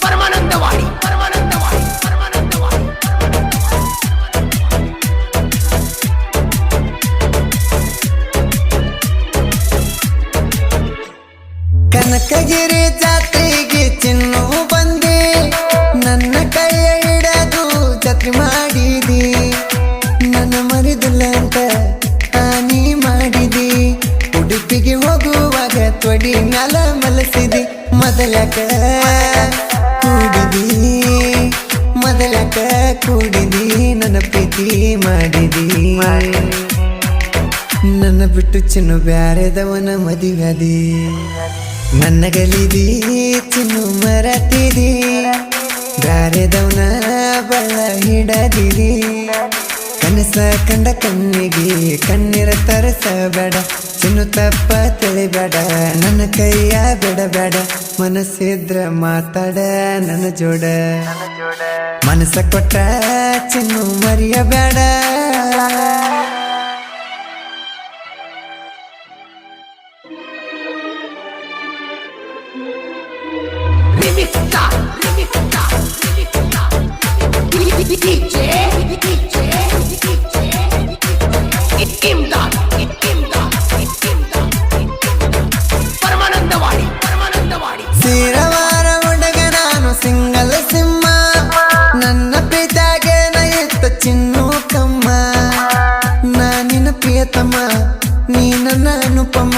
Paramanandawadi, Paramanandawadi, Paramanandawadi. Kanakagiri ಜಾತ್ರೆಗೆ ಚಿನ್ನು ಬಂದೆ, ನನ್ನ ಕೈಯ ಹಿಡದು ಜಾತ್ರೆ ಮಾಡಿದಿ, ನನ್ನ ಮರಿದಿಲ್ಲ ಅಂತ ಹಾನಿ ಮಾಡಿದಿ, ಉಡುಪಿಗೆ ಹೋಗುವಾಗ ತೊಡಿ ಮ್ಯಾಲ ಮಲಸಿದಿ, ಮೊದಲಕ ಕೂಡಿದಿ, ಮೊದಲಕ ಕೂಡಿದಿ, ನನ್ನ ಪ್ರೀತಿ ಮಾಡಿದಿ, ನನ್ನ ಬಿಟ್ಟು ಚಿನ್ನು ಬ್ಯಾರೆದವನ ಮದುವೆದಿ, ನನ್ನ ಗಲಿದಿ ಚಿನ್ನು ಮರತಿದಿ, ಬ್ಯಾರೆದವನ ಬಳ ಹಿಡದಿದಿ, ಕನಸ ಕಂಡ ಕಣ್ಣಿಗೆ ಕಣ್ಣೀರ ತರಸಬೇಡ, ಚಿನ್ನು ತಪ್ಪ ತಿಳಿಬೇಡ, ನನ್ನ ಕೈಯ ಬಿಡಬೇಡ, ಮನಸ್ಸಿದ್ರ ಮಾತಾಡ ನನ್ನ ಜೋಡ, ಮನಸ್ಸ ಕೊಟ್ಟ ಚಿನ್ನು ಮರೆಯಬೇಡ. Rimikta, rimikta, rimikta. DJ, Imdad, Imdad, Imdad. Paramanandawadi, Paramanandawadi. ಸೀರವಾರ ಹುಡುಗ ನಾನು ಸಿಂಗಲ್ ಸಿಂಹ, ನನ್ನ ಪ್ರೀತಿಯಾಗೆ ನಯಿತ್ತ ಚಿನ್ನು ಕಮ್ಮ, ನಾನಿನ ಪ್ರಿಯತಮ ನೀ ನನ್ನ ಅನುಪಮ,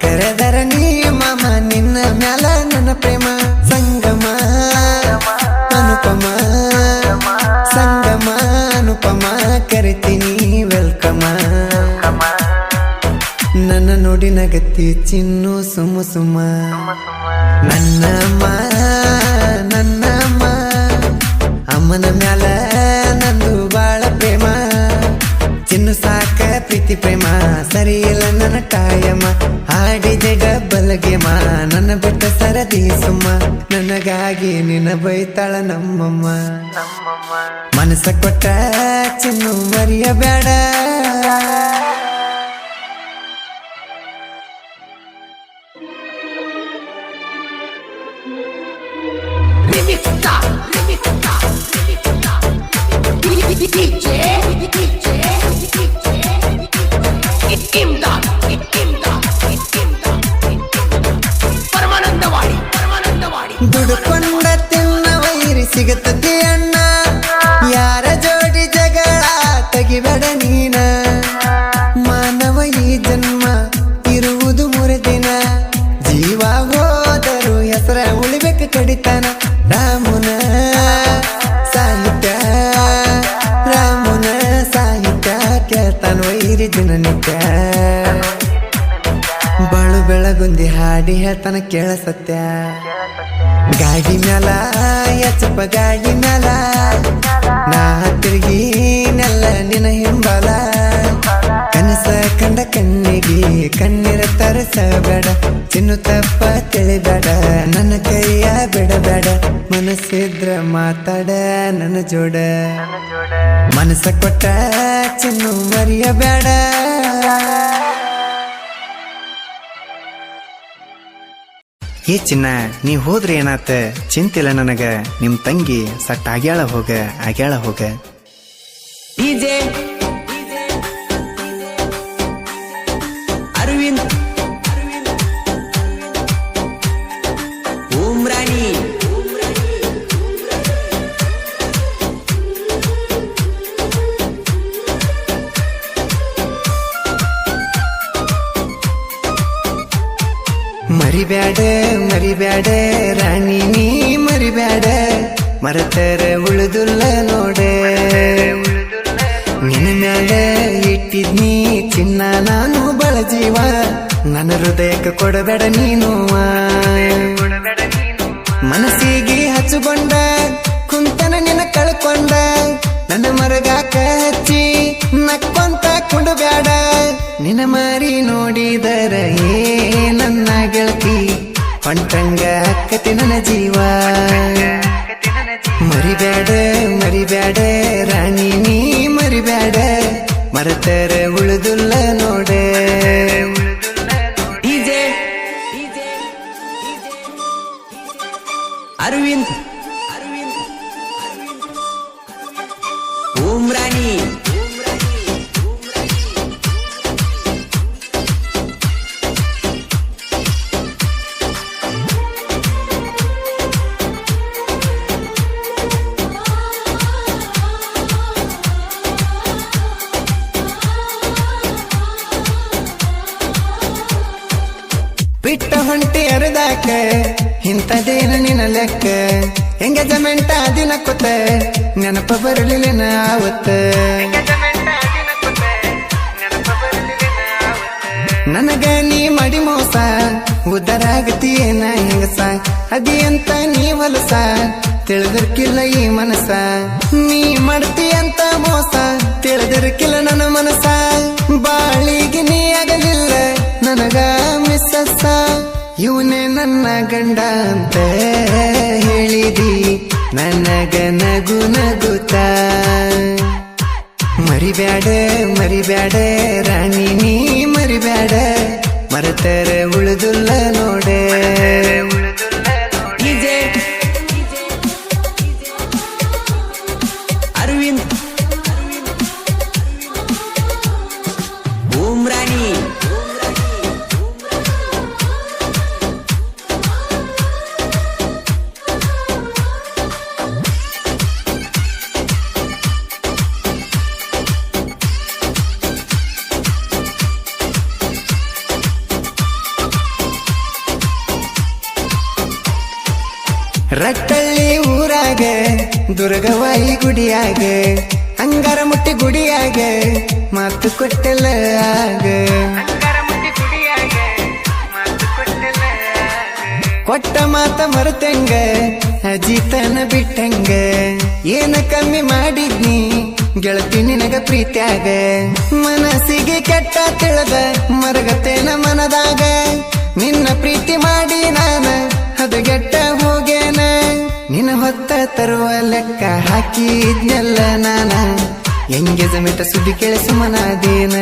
ಕರೆದರ ನೀ ಮಾಮ ನಿನ್ನ ಮ್ಯಾಲ ನನ್ನ ಪ್ರೇಮ, ಸಂಗಮ ಅನುಪಮ, ಸಂಗಮ ಅನುಪಮ, ಕರಿತೀನಿ ವೆಲ್ಕಮ, ನನ್ನ ನೋಡಿ ನಗತಿ ಚಿನ್ನು ಸುಮ ಸುಮ, ನನ್ನ ಅಮ್ಮ ನನ್ನ ಅಮ್ಮ, ಅಮ್ಮನ ಮ್ಯಾಲ ನಂದು ಬಾಳ ಪ್ರೇಮ, ಚಿನ್ನು ಸಾಕ ಪ್ರೀತಿ ಪ್ರೇಮ, ಸರಿ ಇಲ್ಲ ನನ್ನ ಕಾಯಮ್ಮ, ಆಡಿದೆ ಡಬ್ಬಲ್ ಗೇಮ, ನನ್ನ ಬಿಟ್ಟ ಸರದಿ ಸುಮ್ಮ, ನನಗಾಗಿ ನಿನ್ನ ಬೈತಾಳ ನಮ್ಮಮ್ಮ, ಮನಸ್ಸ ಕೊಟ್ಟ ಚಿನ್ನು ಮರೆಯಬೇಡ. Rimikta, rimikta, rimikta. DJ, Imdad, Imdad, Imdad. Paramanandawadi, Paramanandawadi. ದುಡ್ಕೊಂಡ ತಿನ್ನ ವೈರಿ ಸಿಗತತಿ ಅಣ್ಣ, ಯಾರ ಜೋಡಿ ಜಗಳ ತೆಗಿಬೇಡ ನೀನ, ಮಾನವ ಈ ಜನ್ಮ ಇರುವುದು ಮೂರು ದಿನ, ಜೀವ ಹೋದರು ಹೆಸರ ಉಳಿಬೇಕು ಕಡಿತಾನ, ರಾಮನ ಸಾಹಿತ್ಯ, ರಾಮನ ಸಾಹಿತ್ಯ ಕೇಳ್ತಾನ ವೈರಿ ದಿನನಿತ್ಯ, ಬಾಳು ಬೆಳಗುಂದಿ ಹಾಡಿ ಹೇಳ್ತಾನ ಕೇಳ ಸತ್ಯ. ಗಾಡಿ ಮ್ಯಾಲ ಯಚಪ್ಪ ಗಾಡಿ ಮ್ಯಾಲ ನಾ ತಿರುಗಿ ನೆಲ್ಲ ನಿನ ಹಿಂಬಲ. ಕನಸ ಕಂಡ ಕಣ್ಣಿಗೆ ಕಣ್ಣೀರ ತರಸಬೇಡ, ಚಿನ್ನು ತಪ್ಪ ತಿಳಿಬೇಡ, ನನ್ನ ಕೈಯ ಬಿಡಬೇಡ. ಮನಸ್ಸಿದ್ರ ಮಾತಾಡ ನನ್ನ ಜೋಡ, ಮನಸ್ಸ ಕೊಟ್ಟ ಚಿನ್ನು ಮರಿಯಬೇಡ. ಏ ಚಿನ್ನ ನೀ ಹೋದ್ರೆ ಏನಾತ ಚಿಂತಿಲ್ಲ ನನಗ, ನಿಮ್ ತಂಗಿ ಸಟ್ ಆಗ್ಯಾಳ ಹೋಗ ಆಗ್ಯಾಳ ಹೋಗ. ಡಿಜೆ ಅರವಿಂದ್ ಉಮ್ರಾನಿ ಮರಿಬ್ಯಾಡ ಮರಿಬ್ಯಾಡ ರಾಣಿ ನೀ ಮರಿಬ್ಯಾಡ, ಮರತರ ಉಳಿದುಲ್ಲ ನೋಡ. ನಿನ್ನ ಮ್ಯಾಲ ಇಟ್ಟಿದ್ನಿ ಚಿನ್ನ ನಾನು ಬಳ ಜೀವ, ನನ್ನ ಹೃದಯಕ್ಕೆ ಕೊಡಬೇಡ ನೀನು. ಮನಸ್ಸಿಗೆ ಹಚ್ಚುಕೊಂಡ ಕುಂತನ ನಿನ್ನ ಕಳ್ಕೊಂಡ, ನನ್ನ ಮರಗಾಕ ಹಚ್ಚಿ ನಕ್ಕೊಂತ ಕುಂಡಬ್ಯಾಡ. ನಿನ್ನ ಮಾರಿ ನೋಡಿದರ ಏ ನನ್ನ ಗೆಳತಿ ಹೊಂಟಂಗ ಅಕ್ಕತಿ ನನ್ನ ಜೀವ. ಮರಿಬ್ಯಾಡ ಮರಿಬ್ಯಾಡ ರಾಣಿ ನೀ ಮರಿಬ್ಯಾಡ, ಮರತರ ಉಳಿದುಲ್ಲ ನೋಡ. ಡಿಜೆ ಅರವಿಂದ್ ಉಮ್ರಾನಿ ಬಿಟ್ಟ ಹೊಂಟಿ ಅರದಾಕ ಇಂಥದೇನ ನಿನ್ನ ಲೆಕ್ಕ. ಎಂಗೇಜ್ಮೆಂಟ್ ದಿನ ಕೂತ ನೆನಪ ಬರಲಿಲ್ಲ ಆವತ್ತ. ನನಗ ನೀ ಮಾಡಿ ಮೋಸ ಉದ್ದಾರ ಆಗತಿಯೇನ ಹೆಂಗಸ, ಅದಿ ಅಂತ ನೀ ಹೊಲಸ ತಿಳಿದಿರ್ಕಿಲ್ಲ ಈ ಮನಸ. ನೀ ಮಾಡ್ತೀಯಂತ ಮೋಸ ತಿಳಿದಿರ್ಕಿಲ್ಲ ನನ್ನ ಮನಸ. ಬಾಳಿಗೆ ನೀ ಆಗಲಿಲ್ಲ ನನಗ ಮಿಸ್ಸಸ, ಇವನೇ ನನ್ನ ಗಂಡ ಅಂತ ಹೇಳಿದಿ ನನಗ ನಗು ನಗುತ್ತ. ಮರಿಬ್ಯಾಡ ಮರಿಬ್ಯಾಡ ರಾಣಿ ನೀ ಮರಿಬ್ಯಾಡ, ಮರತರ ಉಳಿದುಲ್ಲ ನೋಡ. ಡಿಜೆ ಅರವಿಂದ್ ಉಮ್ರಾನಿ ರಟ್ಟಳ್ಳಿ ಊರಾಗ ದುರ್ಗವಾಯಿ ಗುಡಿಯಾಗ, ಅಂಗಾರ ಮುಟ್ಟಿ ಗುಡಿಯಾಗ ಮಾತು ಕೊಟ್ಟೆಲ್ಲ ಆಗ. ಕೊಟ್ಟ ಮಾತ ಮರೆತಂಗ ಅಜಿತನ ಬಿಟ್ಟಂಗ, ಏನ ಕಮ್ಮಿ ಮಾಡಿದ್ನಿ ಗೆಳತಿ ನಿನಗ ಪ್ರೀತ್ಯಾಗ. ಮನಸ್ಸಿಗೆ ಕೆಟ್ಟ ತಿಳಿದ ಮರಗತೇನ ಮನದಾಗ, ನಿನ್ನ ಪ್ರೀತಿ ಮಾಡಿ ನಾನ ಹದಗೆಟ್ಟ ಹೋಗೇನ. ನಿನ್ನ ಹೊತ್ತ ತರುವ ಲೆಕ್ಕ ಹಾಕಿದ್ನೆಲ್ಲ ನಾನ, ಎಂಗೇಜ್ಮೆಂಟ್ ಸುದ್ದಿ ಕೇಳಿ ಸುಮನಾದೇನ.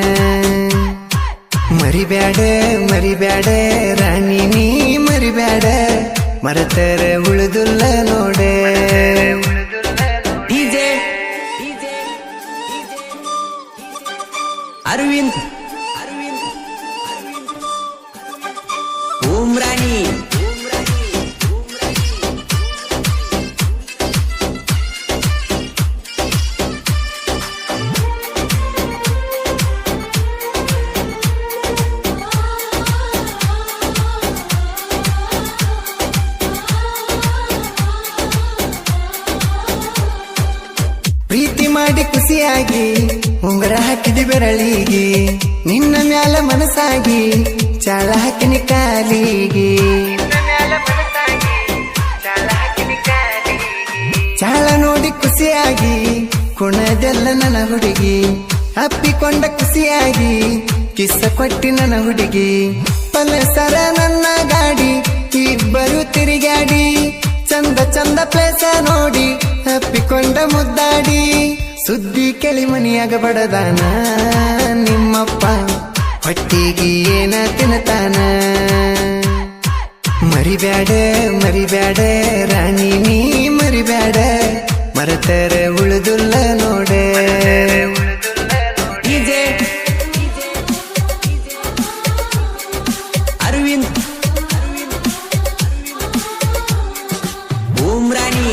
ಮರಿಬ್ಯಾಡ ಮರಿಬ್ಯಾಡ ರಾಣಿ ನೀ ಮರಿಬ್ಯಾಡ, ಮರತರ ಉಳಿದುಲ್ಲ ನೋಡ. ಡಿಜೆ ಅರವಿಂದ್ ಉಮ್ರಾನಿ ಪ್ರೀತಿ ಮಾಡಿ ಖುಷಿಯಾಗಿ ಉಂಗುರ ಹಾಕಿದಿ ಬೆರಳಿಗೆ, ನಿನ್ನ ಮ್ಯಾಲ ಮನಸ್ಸಾಗಿ ಚಾಳ ಹಾಕಿನಿ ಕಾಲಿಗೆ ಚಾಳ ನೋಡಿ ಖುಷಿಯಾಗಿ ಕುಣದೆಲ್ಲ ನನ್ನ ಹುಡುಗಿ ಅಪ್ಪಿಕೊಂಡ ಖುಷಿಯಾಗಿ ಕಿಸ್ಸ ಕೊಟ್ಟಿ ನನ್ನ ಹುಡುಗಿ ಪಲ್ಸರ ನನ್ನ ಗಾಡಿ ಇಬ್ಬರು ತಿರುಗಾಡಿ ಚಂದ ಚಂದ ಪ್ಲೇಸ ನೋಡಿ ಅಪ್ಪಿಕೊಂಡ ಮುದ್ದಾಡಿ ಸುದ್ದಿ ಕೇಳಿ ಮನಿಯಾಗ ಬಡದಾನ ನಿಮ್ಮಪ್ಪ ಹೊಟ್ಟಿಗೆ ಏನ ತಿನ್ನತಾನ ಮರಿಬ್ಯಾಡ ಮರಿಬ್ಯಾಡ ರಾಣಿ ನೀ ಮರಿಬ್ಯಾಡ ಮರತರ ಉಳಿದುಲ್ಲ ನೋಡೆ ಡಿಜೆ ಅರವಿಂದ್ ಉಮ್ರಾಣಿ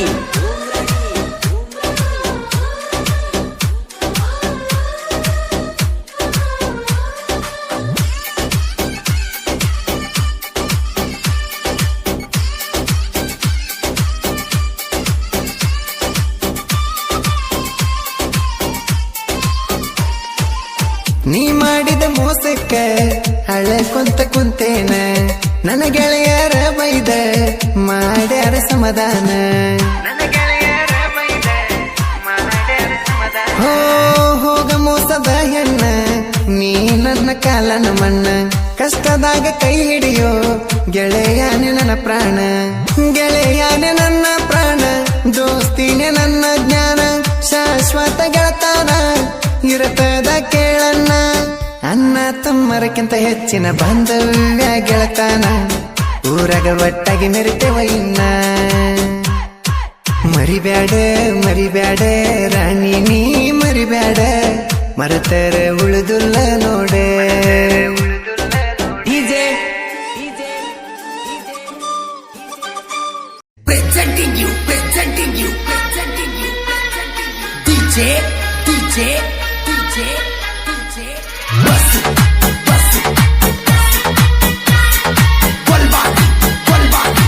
ನೀ ಮಾಡಿದ ಮೋಸಕ್ಕ ಅಳಕೊಂತ ಕುಂತೇನ ನನ್ನ ಗೆಳೆಯರ ಬೈದ ಮಾಡ್ಯಾರ ಸಮಾಧಾನ ಹೋ ಹೋಗ ಮೋಸದ ಹೆಣ್ಣ ನೀ ನನ್ನ ಕಾಲನ ಮಣ್ಣ ಕಷ್ಟದಾಗ ಕೈ ಹಿಡಿಯೋ ಗೆಳೆಯಾನೆ ನನ್ನ ಪ್ರಾಣ ಗೆಳೆಯಾನೆ ನನ್ನ ಪ್ರಾಣ ದೋಸ್ತಿನೇ ನನ್ನ ಜ್ಞಾನ ಶಾಶ್ವತ ಗೆಳತಾನ ಇರತದ ಕೇಳನ್ನ ಅನ್ನ ತಮ್ಮರಕ್ಕಿಂತ ಹೆಚ್ಚಿನ ಬಾಂಧವ್ಯ ಗೆಳತಾನ ಊರಾಗ ಒಟ್ಟಾಗಿ ಮೆರಿತೇವ ಇನ್ನ ಮರಿಬ್ಯಾಡ ಮರಿಬ್ಯಾಡ ರಾಣಿ ನೀ ಮರಿಬ್ಯಾಡ ಮರತರ ಉಳಿದುಲ್ಲ ನೋಡೆ DJ presenting you DJ Basu Kolbani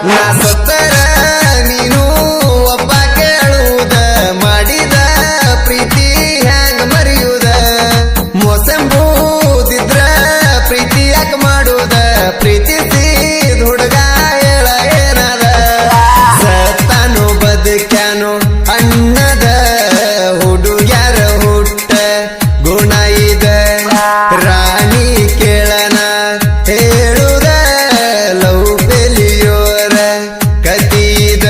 ನಾ ಸತ್ತರ ನೀನು ಒಬ್ಬ ಕೇಳುವುದ ಮಾಡಿದ ಪ್ರೀತಿ ಹ್ಯಾಂಗ ಮರೆಯುವುದ ಮೋಸಂಬೂದಿದ್ರ ಪ್ರೀತಿ ಯಾಕ ಮಾಡುವುದ ಪ್ರೀತಿಸಿದ ಹುಡುಗ ಹೇಳ ಏನದ ಸತ್ತಾನು ಬದುಕ್ಯಾನು ಅನ್ನದ ಹುಡುಗ್ಯಾರ ಹುಟ್ಟ ಗುಣ ಇದ ರಾಣಿ ಕೇಳನ ಹೇಳುದ ಲವ್ ಫೇಲಿಯೋರ ಕತೀದ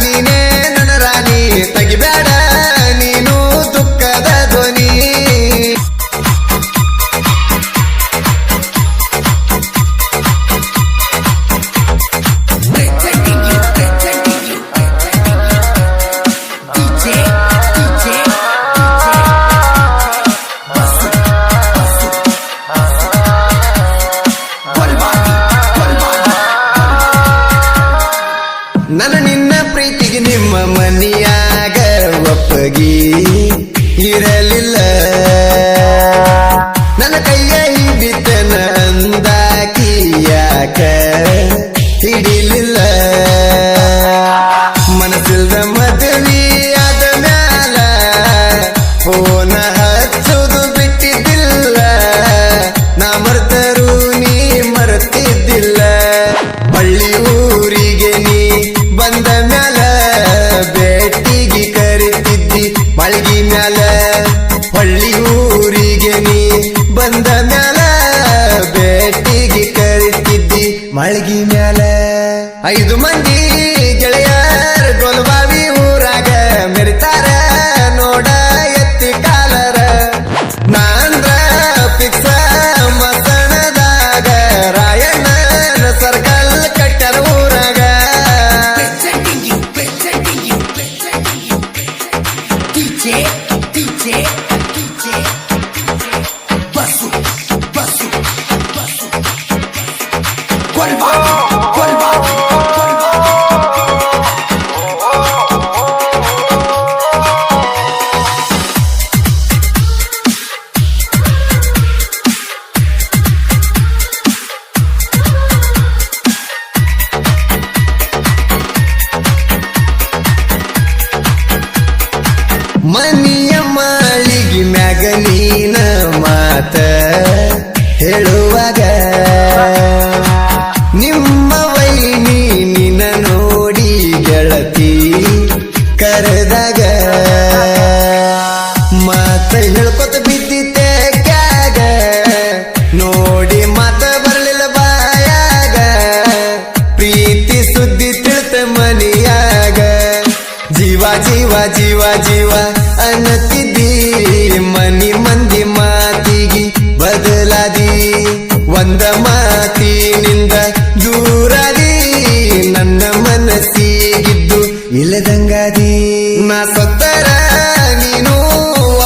ನೀನೇ ನನ್ನ ರಾಣಿ ತೆಗಿಬೇಡ ನೀನು ದುಃಖದ ಧ್ವನಿ presenting you DJ Basu Kolbani ನನ್ನ ನಿನ್ನ ಪ್ರೀತಿಗೆ ನಿಮ್ಮ ಮನಿಯಾಗ ಒಪ್ಪಗಿ ಇರಲಿಲ್ಲ ನನ್ನ ಕೈಯ ಹಿಡಿತನ ಅಂದಾಕಿ ಯಾಕ ಹಿಡಿಲಿಲ್ಲ ಮನಸ್ಸಿಲ್ದ ಮದುವೆ ಆದ ಮ್ಯಾಲ ಫೋನ ಹಚ್ಚೋದು ಬಿಟ್ಟಿದ್ದಿಲ್ಲ ನಾ ಮರ್ತರು ನೀ ಮರ್ತಿದ್ದಿಲ್ಲ ಹಳ್ಳಿ ಊರಿಗೆ ನೀ ಬಂದ ಮ್ಯಾಲ ಭೇಟಿಗೆ ಕರಿತಿದ್ದಿ ಮಳ್ಗಿ ಮ್ಯಾಲ ಹಳ್ಳಿ ಊರಿಗೆ ನೀ ಬಂದ ಮ್ಯಾಲ ಭೇಟಿಗೆ ಕರಿತಿದ್ದಿ ಮಳ್ಗಿ ಮ್ಯಾಲ 5 ಮಂದಿ ಗೆಳೆಯರ ಗೋಲ್ಬಾವಿ ಊರಾಗ ಮೆರಿತಾರ ನೋಡ ಎತ್ತಿ ಕಾಲರ ನಾಂದ್ರ ಪಿಕ್ಸ ಮಸಣದಾಗ ರಾಯಣ್ಣನ ಸರ್ಕಲ್ ಕಟ್ಟರ ಊರಾಗ presenting you DJ Basu ಹೇಳುವಾಗ ನಿಮ್ಮ ವೈನಿ ನಿನ್ನ ನೋಡಿ ಗೆಳತಿ ಕರೆದಾಗ ಮಾತ ಹೇಳ್ಕೊತ ಬಿದ್ದಿದ್ದೆ ಕ್ಯಾಗ ನೋಡಿ ಮಾತ ಬರ್ಲಿಲ್ಲ ಬಾಯಾಗ ಪ್ರೀತಿ ಸುದ್ದಿ ತಿಳ್ತ ಮನಿಯಾಗ ಜೀವ ಜೀವ ಜೀವ ಜೀವ ಅನ್ನತಿದ್ದಿ ಮನಿ ಮಂದಿ ಮಾತಿಗಿ ಬದಲಾದಿ ಒಂದ ಮಾತಿನಿಂದ ದೂರಾದಿ ನನ್ನ ಮನಸ್ಸಿಗಿದ್ದು ಇಲ್ಲದಂಗಾದಿ ನಾ ಸತ್ತರ ನೀನು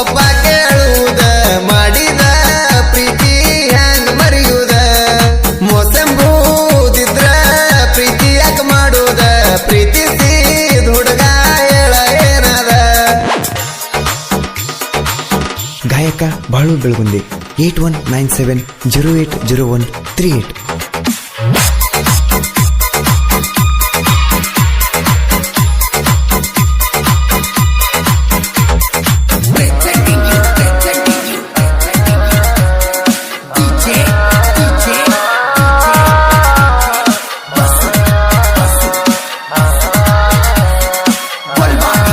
ಒಬ್ಬ ಕೇಳುವುದ ಮಾಡಿದ ಪ್ರೀತಿ ಹ್ಯಾಂಗ ಮರೆಯುವುದ ಮೋಸಂಬೂದಿದ್ರ ಪ್ರೀತಿ ಯಾಕ ಮಾಡುವುದ ಪ್ರೀತಿಸಿದ ಹುಡುಗ ಹೇಳ ಏನದ ಗಾಯಕ ಬಾಳು Belagundi 8197080138. Presenting you. DJ. Basu. Kolbani.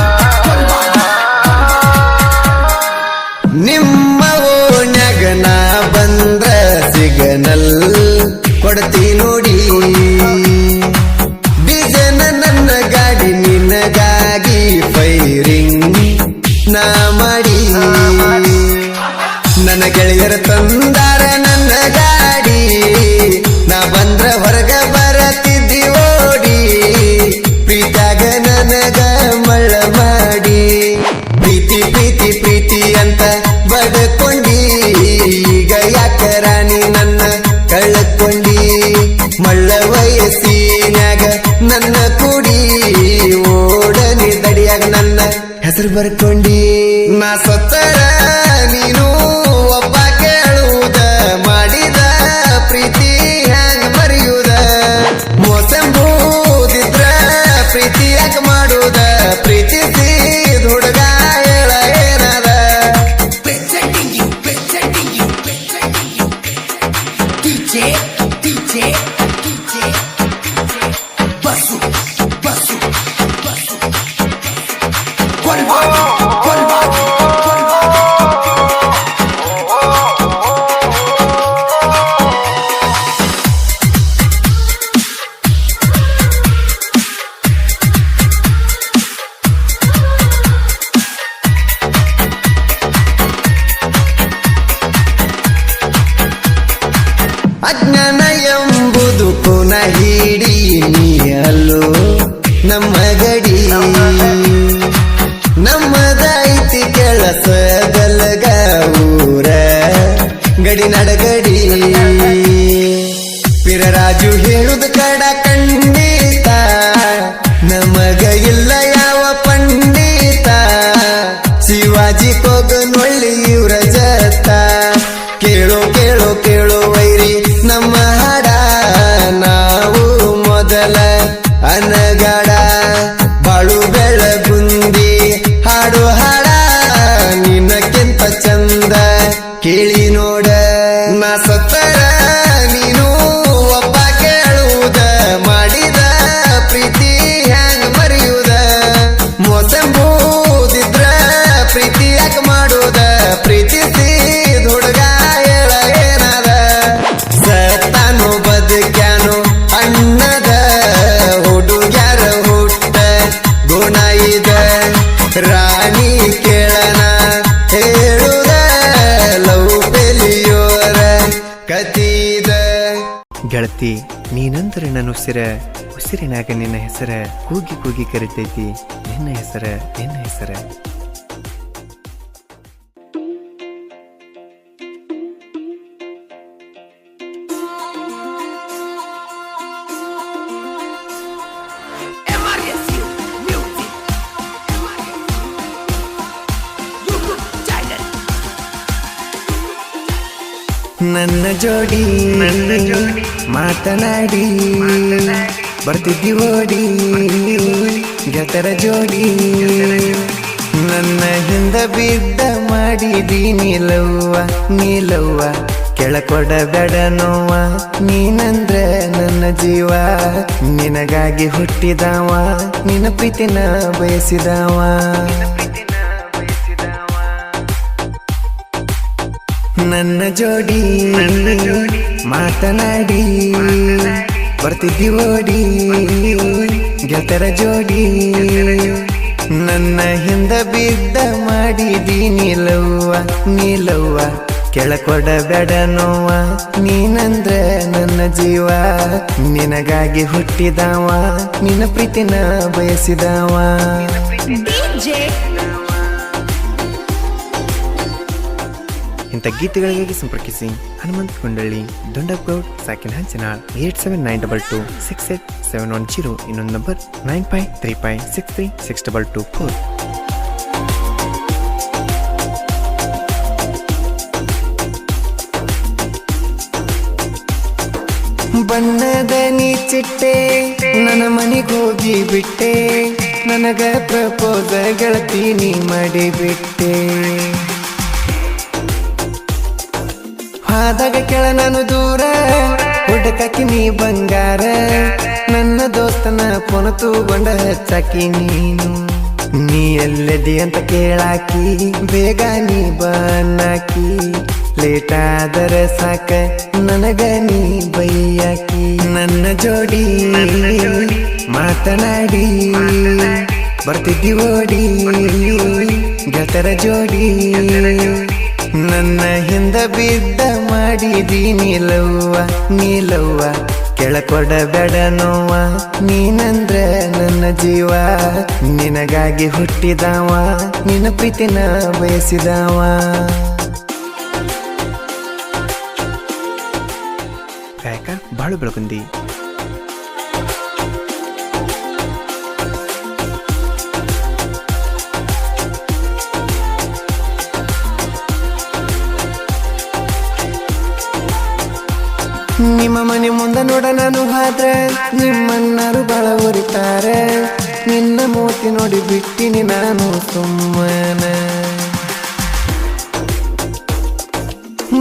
ನಿಮ್ಮ ಓಣ್ಯಾಗ ನಾ ಬಂದ್ರ ಸಿಗನಲ್ ಕೊಡ್ತಿ ನೋಡಿ ಡಿಜನ ನನ್ನ ಗಾಡಿ ನಿನಗಾಗಿ ಫೈರಿಂಗ್ ನಾ ಮಾಡಿ ನನ್ನ ಗೆಳೆಯರ ತಂದಾರ ನನ್ನ ಗಾಡಿ ನಾ ಬಂದ್ರ ಹೊರಗ ಬರತಿದ್ದಿ ಓಡಿ ಪ್ರೀತ್ಯಾಗ ನನಗ ಮಳ್ಳ ಮಾಡಿ ಪ್ರೀತಿ ಪ್ರೀತಿ ಪ್ರೀತಿ ಅಂತ ಬಡ್ಕೊಂಡಿ ಈಗ ಯಾಕ ರಾಣಿ ನನ್ನ ಕಳ್ಕೊಂಡಿ ಮಳ್ಳ ವಯಸ್ಸಿನ್ಯಾಗ ನನ್ನ ಕೂಡಿ ಓಡನಿ ದಡಿಯಾಗ ನನ್ನ ಹೆಸರು ಬರ್ಕೊಂಡಿ ನಾ ಸತ್ತರ ನೀನು ಒಬ್ಬ ಕೇಳುವುದ ಮಾಡಿದ ಪ್ರೀತಿ ಹ್ಯಾಂಗ ಮರೆಯುವುದ ಮೋಸಂಬೂದಿದ್ರ ಪ್ರೀತಿ ಯಾಕ ಮಾಡುವುದ ಪ್ರೀತಿಸಿದ ಹುಡುಗ ಹೇಳ ಏನದ Presenting you. DJ. Basu. Kolbani. ಅಜ್ಞಾನ ಎಂಬುದು ಪುನ ಹಿಡಿ ನೀಯಲು ನಮ್ಮ ಗಡಿ ನಮ್ಮದೈತಿ ಕೆಲಸ ಗಲಗ ಊರ ಗಡಿ ನಡಗಡಿ ಪಿರರಾಜು ಹೇಳುದ ಕಡ ಖಂಡಿತ ನಮಗ ಇಲ್ಲ ಯಾವ ಪಂಡಿತ ಶಿವಾಜಿ ಕೊಗನೊಳ್ಳಿ ಇವ್ರ ಜತ ಕೇಳೋ ಕೇಳೋ ಕೇಳೋ ವೈರಿ ನಮ್ಮ ಹಾಡ ನಾವು ಮೊದಲ ಅನಗಾಡ ಬಾಳು ಬೆಳಗುಂದಿ ಹಾಡು ಹಾಡ ನಿನ್ನಕ್ಕಿಂತ ಚಂದ ಕೇಳಿ ನೋಡ ನಾ ಸತ್ತರ ನೀನು ಒಬ್ಬ ಕೇಳುವುದ ಮಾಡಿದ ಪ್ರೀತಿ ಹ್ಯಾಂಗ ಮರೆಯುವುದ ಮೋಸಂಬೂದಿದ್ರ ಪ್ರೀತಿ ಯಾಕ ಮಾಡುವುದ ಪ್ರೀತಿಸಿದ ಹುಡುಗ ಹೇಳ ಏನದ ಸತ್ತಾನು ಬದುಕ್ಯಾನು ಅಣ್ಣದ ಹುಡುಗ್ಯಾರ ಹುಟ್ಟ ಗುಣ ಇದ ರಾಣಿ ಕೇಳನ ಹೇಳುದ ಲವ್ ಫೇಲಿಯೋರ ಕತೀದ ಗೆಳತಿ ನೀನಂದ್ರೆ ನನ್ನ ಉಸಿರಿನಾಗ ನಿನ್ನ ಹೆಸರ ಕೂಗಿ ಕೂಗಿ ಕರಿತೈತಿ ನಿನ್ನ ಹೆಸರ MRSU Music. YouTube channel. ನನ್ನ ಜೋಡಿ ಮಾತನಾಡಿ ಬರ್ತಿದ್ದಿ ಓಡಿ ಗೆಳತರ ಜೋಡಿ ನನ್ನ ಹಿಂದ ಬಿದ್ದ ಮಾಡಿದಿ ನೀಲವ್ವ ಕೆಳಕೊಡಬೇಡ ನೋವ ನೀನಂದ್ರ ನನ್ನ ಜೀವ ನಿನಗಾಗಿ ಹುಟ್ಟಿದವ ನಿನ್ನ ಪ್ರೀತಿನ ಬಯಸಿದವ ನನ್ನ ಜೋಡಿ ಮಾತನಾಡಿ ಬರ್ತಿದ್ದಿ ಓಡಿ ಗೆಳತರ ಜೋಡಿ ನನ್ನ ಹಿಂದ ಬಿದ್ದ ಮಾಡಿದಿ ನೀಲವ್ವ ಕೆಳಕೊಡಬೇಡ ನೋವ ನೀನಂದ್ರ ನನ್ನ ಜೀವ ನಿನಗಾಗಿ ಹುಟ್ಟಿದವ ನಿನ್ನ ಪ್ರೀತಿನ ಬಯಸಿದವ DJ ಇಂಥ ಗೀತೆಗಳಿಗಾಗಿ ಸಂಪರ್ಕಿಸಿ ಹನುಮಂತ್ ಕೊಂಡಳ್ಳಿ ದೊಂಡಗೌಡ್ ಸಾಕಿನ ಹಂಚನಾಳ್ 8792668710 ಇನ್ನೊಂದು ನಂಬರ್ 9535636224 ಬಣ್ಣದ ನೀ ಚಿಟ್ಟೆ ನನ್ನ ಮನೆಗೋಗಿ ಬಿಟ್ಟೆ ನನಗ ಪ್ರಪೋಸ ಗೆಳತಿ ನೀ ಮಾಡಿಬಿಟ್ಟೆ ಆದಾಗ ಕೆಳ ನಾನು ದೂರ ಹುಡುಕಿ ನೀ ಬಂಗಾರ ನನ್ನ ದೋಸ್ತನ ಫೋನ್ ತಗೊಂಡ ಹಚ್ಚಾಕಿ ನೀನು ನೀ ಎಲ್ಲದಿ ಅಂತ ಕೇಳಾಕಿ ಬೇಗ ನೀ ಬನ್ನಾಕಿ ಲೇಟ್ ಆದರ ಸಾಕ ನನಗ ನೀ ಬೈಯಾಕಿ ನನ್ನ ಜೋಡಿ ಮಾತನಾಡಿ ಬರ್ತಿದ್ದಿ ಓಡಿ ಗೆಳತರ ಜೋಡಿ ನನ್ನ ಹಿಂದ ಬಿದ್ದ ಮಾಡಿದಿ ನೀಲವ್ವ ಕೆಳಕೊಡಬೇಡ ನೋವ ನೀನಂದ್ರ ನನ್ನ ಜೀವ ನಿನಗಾಗಿ ಹುಟ್ಟಿದವ ನಿನ್ನ ಪ್ರೀತಿನ ಬಯಸಿದವ ಗಾಯಕ ಬಾಳು ಬೆಳಗುಂದಿ ನಿಮ್ಮ ಮನೆ ಮುಂದೆ ನೋಡ ನಾನು ಹಾದ್ರ ನಿಮ್ಮನ್ನಾರು ಬಾಳ ಉರಿತಾರೆ ನಿನ್ನ ಮೂತಿ ನೋಡಿ ಬಿಟ್ಟಿನಿ ನಾನು ಸುಮ್ಮನ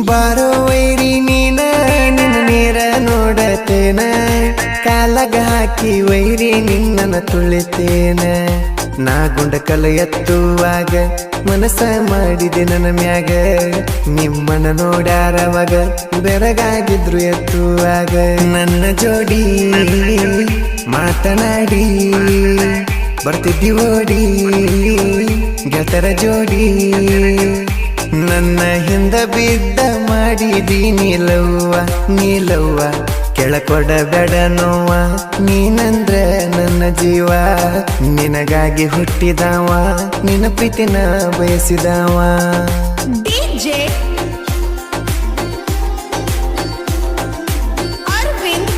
ಬಾರೋ ವೈರಿ ನಿನ್ನ ನೀರ ನೋಡತೇನ ಕಾಲಗ ಹಾಕಿ ವೈರಿ ನಿನ್ನನ ತುಳಿತೇನ ನಾ ಗುಂಡಕಲ ಎತ್ತುವಾಗ ಮನಸ್ಸ ಮಾಡಿದೆ ನನ್ನ ಮ್ಯಾಗ ನಿಮ್ಮನ ನೋಡ್ಯಾರವಾಗ ಬೆರಗಾಗಿದ್ರು ಎತ್ತುವಾಗ ನನ್ನ ಜೋಡಿ ಮಾತನಾಡಿ ಬರ್ತಿದ್ದಿ ಓಡಿ ಗೆಳತರ ಜೋಡಿ ನನ್ನ ಹಿಂದ ಬಿದ್ದ ಮಾಡಿದಿ ನೀಲವ್ವ ಕೆಳಕೊಡಬೇಡ ನೋವ ನೀನಂದ್ರ ನನ್ನ ಜೀವ ನಿನಗಾಗಿ ಹುಟ್ಟಿದವ ನಿನ್ನ ಪ್ರೀತಿನ ಬಯಸಿದವ DJ Arvind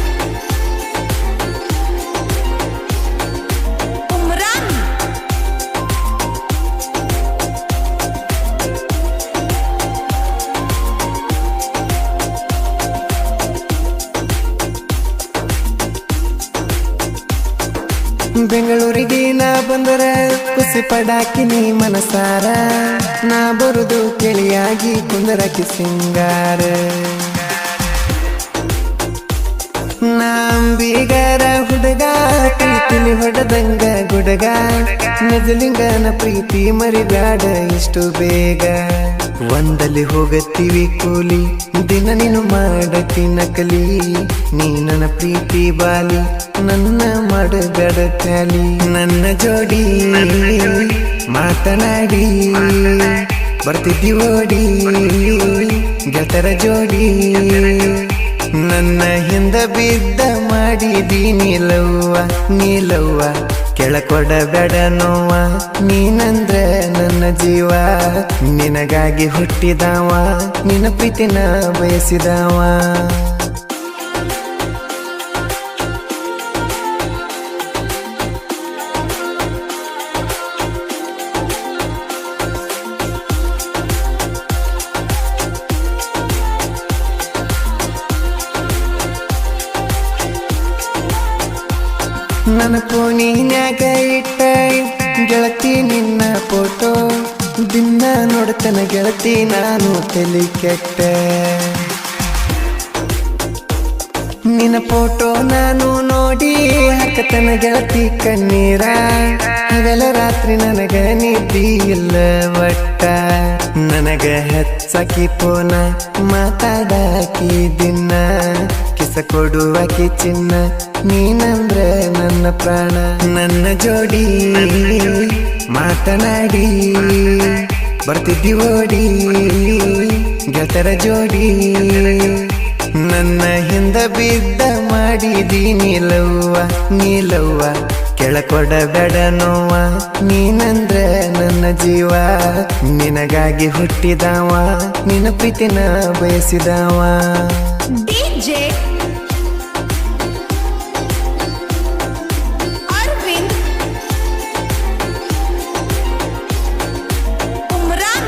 Umran ಬೆಂಗಳೂರಿಗೆ ನಾ ಬಂದರ ಖುಷಿ ಪಡಾಕಿ ನೀ ಮನಸಾರ ನಾ ಬರುದು ಕೆಳಿಯಾಗಿ ಕುಂದರಕಿ ಸಿಂಗಾರ ನಾಂಬಿಗರ ಹುಡುಗ ಪ್ರೀತಿಲಿ ಹೊಡೆದಂಗ ಗುಡಗ ನಿಜಲಿಂಗನ ಪ್ರೀತಿ ಮರಿಬ್ಯಾಡ ಇಷ್ಟು ಬೇಗ ಒಂದಲ್ಲಿ ಹೋಗತ್ತೀವಿ ಕೂಲಿ ದಿನ ನೀನು ಮಾಡತಿ ನಕಲಿ ನೀ ನನ್ನ ಪ್ರೀತಿ ಬಾಲಿ ನನ್ನ ಮಾಡಬೇಡ ಖಾಲಿ ನನ್ನ ಜೋಡಿ ಮಾತನಾಡಿ ಬರ್ತಿದ್ದಿ ಓಡಿ ಗೆಳತರ ಜೋಡಿ ನನ್ನ ಹಿಂದ ಬಿದ್ದ ಮಾಡಿದಿ ನೀಲವ್ವ ಕೆಳಕೊಡಬೇಡ ನೋವ ನೀನಂದ್ರ ನನ್ನ ಜೀವ ನಿನಗಾಗಿ ಹುಟ್ಟಿದವ ನಿನ್ನ ಪ್ರೀತಿನ ಬಯಸಿದವ ನನ್ನ ಫೋನಿನ್ಯಾಗ ಇಟ್ಟ ಗೆಳತಿ ನಿನ್ನ ಫೋಟೋ ದಿನ ನೋಡ್ತನ ಗೆಳತಿ ನಾನು ತಲೆ ಕೆಟ್ಟ ನಿನ್ನ ಫೋಟೋ ನಾನು ನೋಡಿ ಹಾಕತನ ಗೆಳತಿ ಕಣ್ಣೀರ ಹಗಲ ರಾತ್ರಿ ನನಗ ನಿದ್ದಿ ಇಲ್ಲ ಒಟ್ಟ ನನಗ ಹೆಚ್ಚಾಕಿ ಪೋನ ಮಾತಾಡಾಕಿ ದಿನ ಕಿಸ ಕೊಡುವಾಕಿ ಚಿನ್ನ ನೀನಂದ್ರ ನನ್ನ ಪ್ರಾಣ ನನ್ನ ಜೋಡಿ ಮಾತನಾಡಿ ಬರ್ತಿದ್ದಿ ಓಡಿ ಗೆಳತರ ಜೋಡಿ ನನ್ನ ಹಿಂದ ಬಿದ್ದ ಮಾಡಿದಿ ನೀಲವ್ವ ಕೆಳಕೊಡಬೇಡ ನೋವ ನೀನಂದ್ರ ನನ್ನ ಜೀವ ನಿನಗಾಗಿ ಹುಟ್ಟಿದವ ನಿನ್ನ ಪ್ರೀತಿನ ಬಯಸಿದವ DJ Arvind Umran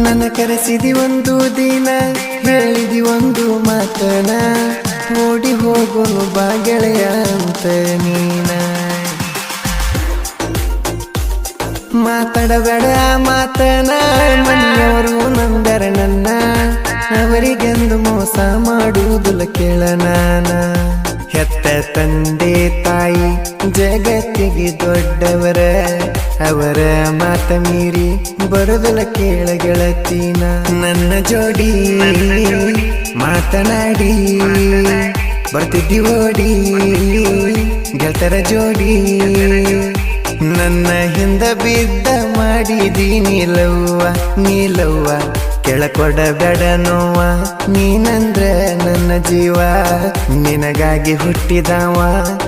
ನನ್ನ ಕರೆಸಿದಿ ಒಂದು ದಿನ ಹೇಳಿದಿ ಒಂದು ಮಾತನ ಓಡಿ ಹೋಗೋನು ಬಾ ಗೆಳೆಯ ಅಂತ ನೀನ ಮಾತಾಡಬೇಡ ಮಾತನ ಮನೆಯವರು ನಂದರ ನನ್ನ ಅವರಿಗೆಂದು ಮೋಸ ಮಾಡುವುದಿಲ್ಲ ಕೇಳ ನಾನ ಹೆತ್ತ ತಂದೆ ತಾಯಿ ಜಗತ್ತಿಗೆ ದೊಡ್ಡವರ ಅವರ ಮಾತ ಮೀರಿ ಬರುದಿಲ್ಲ ಕೇಳ ಗೆಳತಿನ ನನ್ನ ಜೋಡಿ ಮಾತನಾಡಿ ಬರ್ತಿದ್ದಿ ಓಡಿ ಗೆಳತರ ಜೋಡಿ ನನ್ನ ಹಿಂದ ಬಿದ್ದ ಮಾಡಿದಿ ನೀಲವ್ವ ಕೆಳಕೊಡಬೇಡ ನೋವ ನೀನಂದ್ರ ನನ್ನ ಜೀವ ನಿನಗಾಗಿ ಹುಟ್ಟಿದವ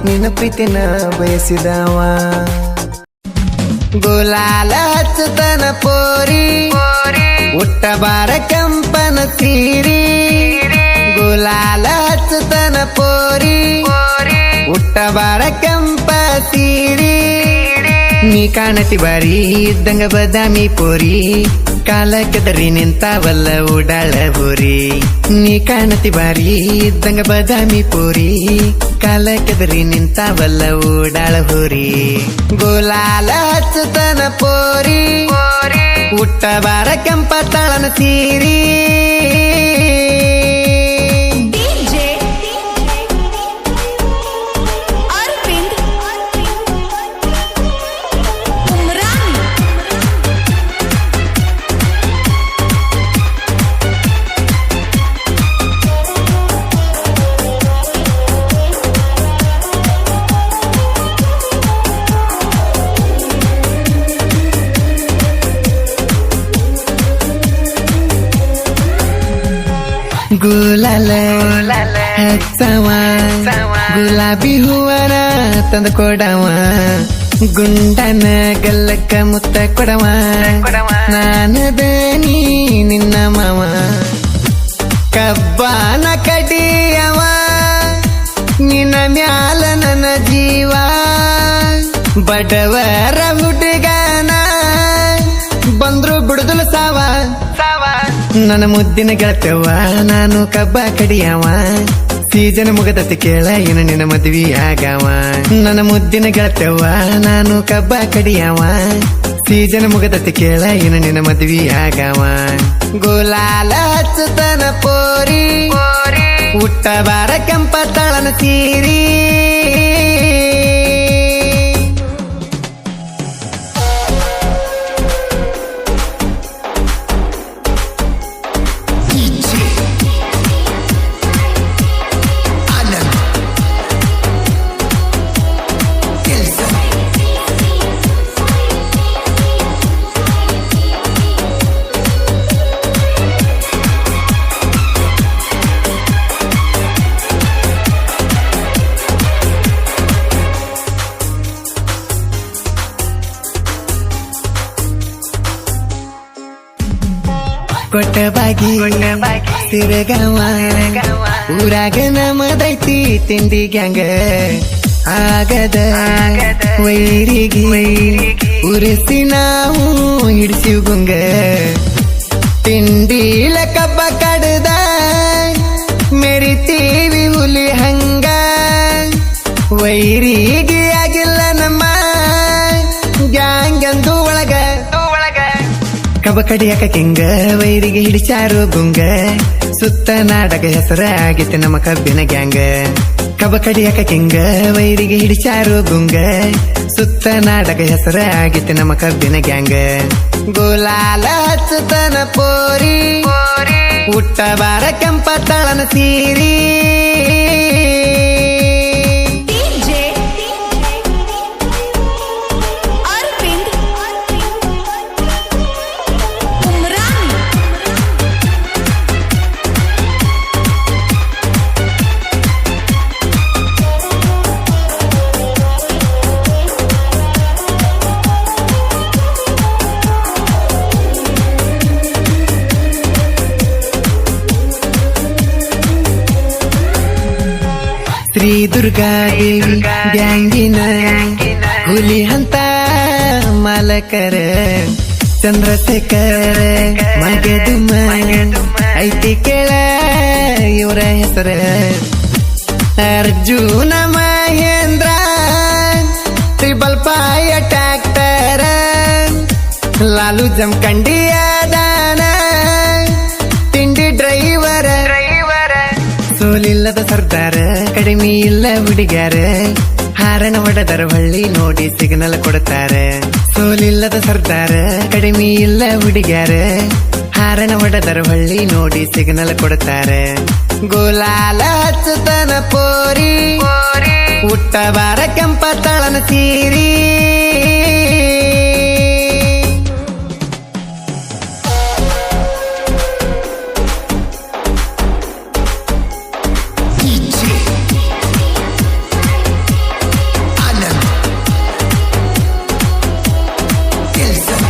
ನಿನ್ನ ಪ್ರೀತಿನ ಬಯಸಿದವ ಗುಲಾಲ ಹಚ್ಚತನ ಪೋರಿ ಉಟ್ಟ ಬಾರ ಕಂಪನ ತೀರಿ ಗುಲಾಲ ಹಚ್ಚತನ ಪೋರಿ ಉಟ್ಟ ಬಾರ ಕಂಪ ತೀರಿ ನೀ ಕಾಣತಿ ಬಾರಿ ಇದ್ದಂಗ ಬದಾಮಿ ಪೋರಿ ಕಾಲ ಕೆದರಿ ನಿಂತಾವಲ್ಲ ಉಡಾಳ ಹೋರಿ ನೀ ಕಾಣತಿ ಬಾರಿ ಇದ್ದಂಗ ಬದಾಮಿ ಪೋರಿ ಕಾಲ ಕೆದರಿ ನಿಂತಾವಲ್ಲ ಉಡಾಳ ಹೋರಿ ಗುಲಾಲ ಹಚ್ಚತನ ಪೋರಿ ಉಟ್ಟ ಬಾರ ಕೆಂಪ ತಾಳನ ಸೀರಿ DJ Arvind Umran ಗುಲಾಲ ಹಚ್ಚವ ಗುಲಾಬಿ ಹೂವನ ತಂದ ಕೊಡವ ಗುಂಡನ ಗಲ್ಲಕ್ಕ ಮುತ್ತ ಕೊಡವ ನಾನದ ನೀ ನಿನ್ನ ಮಾವ ಕಬ್ಬಾನ ಕಡಿಯವ ನಿನ್ನ ಮ್ಯಾಲ ನನ್ನ ಜೀವ ಬಡವರ ಹುಡುಗನ ಬಂದ್ರು ಬಿಡುದಲು ಸಾವ ನನ್ನ ಮುದ್ದಿನ ಗೆಳತವ್ವ ನಾನು ಕಬ್ಬ ಕಡಿಯವ ಸೀಜನ್ ಮುಗದತಿ ಕೇಳ ಇನ್ನು ನಿನ್ನ ಮದ್ವಿ ಆಗವ ನನ್ನ ಮುದ್ದಿನ ಗೆಳತವ್ವ ನಾನು ಕಬ್ಬ ಕಡಿಯವ ಸೀಜನ್ ಮುಗದತಿ ಕೇಳ ಇನ್ನು ನಿನ್ನ ಮದ್ವಿ ಆಗವ ಗುಲಾಲ ಹಚ್ಚತನ ಪೋರಿ ಉಟ್ಟ ಬಾರ ಕೆಂಪ ತಾಳನ ಸೀರಿ ಕೊಟ್ಟಬಾಗಿ ತಿರಗವ ಊರಾಗ ನಮದೈತಿ ತಿಂಡಿ ಗ್ಯಾಂಗ ಆಗದ ವೈರಿಗೆ ಉರಿಸಿ ನಾವು ಹಿಡಿಸಿವ್ ಗುಂಗ ತಿಂಡಿಲ ಕಬ್ಬ ಕಡದ ಮೆರಿತೀವಿ ಹುಲಿ ಹಂಗ ವೈರಿ ಕಡಿಯಕ ಕಿಂಗ ವೈರಿಗೆ ಹಿಡಿಚಾರು ಗುಂಗ ಸುತ್ತ ನಾಡಕ ಹೆಸರ ಆಗಿತ್ತು ನಮ್ಮ ಕಬ್ಬಿನ ಗ್ಯಾಂಗ ಕಬ ಕಡಿಯಕ ಕಿಂಗ ವೈರಿಗೆ ಹಿಡಿಚಾರು ಗುಂಗ ಸುತ್ತ ನಾಡಕ ಹೆಸರ ಆಗಿತ್ತು ನಮ್ಮ ಕಬ್ಬಿನ ಗ್ಯಾಂಗ ಗುಲಾಲ ಹಚ್ಚತನ ಪೋರಿ ಹುಟ್ಟ ಬಾರ ಕೆಂಪ ತಳನ ಸೀರಿ DJ ಅರವಿಂದ್ ಉಮ್ರಾನ್ ಶ್ರೀ ದುರ್ಗಾ ದೇವಿ ಗ್ಯಾಂಗಿನ ಹುಲಿ ಹಂತ ಮಾಲಕರ ಚಂದ್ರಶೇಖರ ಮಗದುಮ ಐತಿ ಕೇಳ ಇವರ ಹೆಸರ ಅರ್ಜುನ ಮಹೇಂದ್ರ ಟ್ರಿಬಲ್ ಪಾಯ ಟ್ಯಾಕ್ಟರ ಲಾಲು ಜಮಖಂಡಿಯ ದಾನ ತಿಂಡಿ ಡ್ರೈವರ ಸೋಲಿಲ್ಲದ ಸರ್ದಾರ ಕಡಿಮೆ ಇಲ್ಲ ಹುಡುಗ್ಯಾರ ಹಾರನ ಹೊಡೆದರ ಹಳ್ಳಿ ನೋಡಿ ಸಿಗ್ನಲ್ ಕೊಡ್ತಾರೆ ಸೋಲಿಲ್ಲದ ಸರ್ದಾರ ಕಡಿಮೆ ಇಲ್ಲ ಹುಡುಗ್ಯಾರ ಹಾರನ ಹೊಡೆದರ ಹಳ್ಳಿ ನೋಡಿ ಸಿಗ್ನಲ್ ಕೊಡ್ತಾರೆ ಗುಲಾಲ ಹಚ್ಚತನ ಪೋರಿ ಹುಟ್ಟ ಬಾರ ಕೆಂಪ ತಳನ ಸೀರಿ DJ Anand Kelson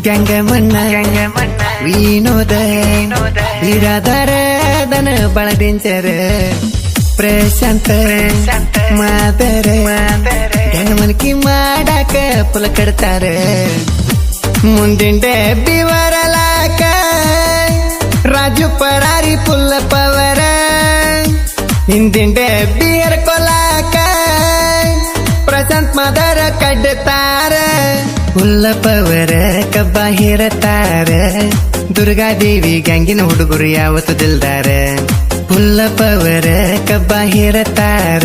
ಗಂಗ ಮಣ್ಣ ವಿನೋದ ಬಿರಾದರ ದನ ಬಳದಿಂಚರ ಪ್ರಶಾಂತ ಮಾದರ ಗಂಗ ಮನ್ಕಿ ಮಾಡಾಕ ಪುಲ ಕಡ್ತಾರ ಮುಂದಿನ ಡಬ್ಬಿ ಬರಲಾಕ ರಾಜು ಪರಾರಿ ಪುಲ್ಲ ಪವರ ಹಿಂದಿನ ಡಬ್ಬಿ ಹರ್ಕೊಲಾಕ ಪ್ರಶಾಂತ್ ಮಾದರ ಕಡ್ತಾರ ಹುಲ್ಲಪ್ಪವರ ಕಬ್ಬ ಹೇರತಾರ ದುರ್ಗಾದೇವಿ ಗ್ಯಾಂಗಿನ ಹುಡುಗರು ಯಾವತ್ತು ದಿಲ್ದಾರ ಹುಲ್ಲಪ್ಪವರ ಕಬ್ಬ ಹೇರತಾರ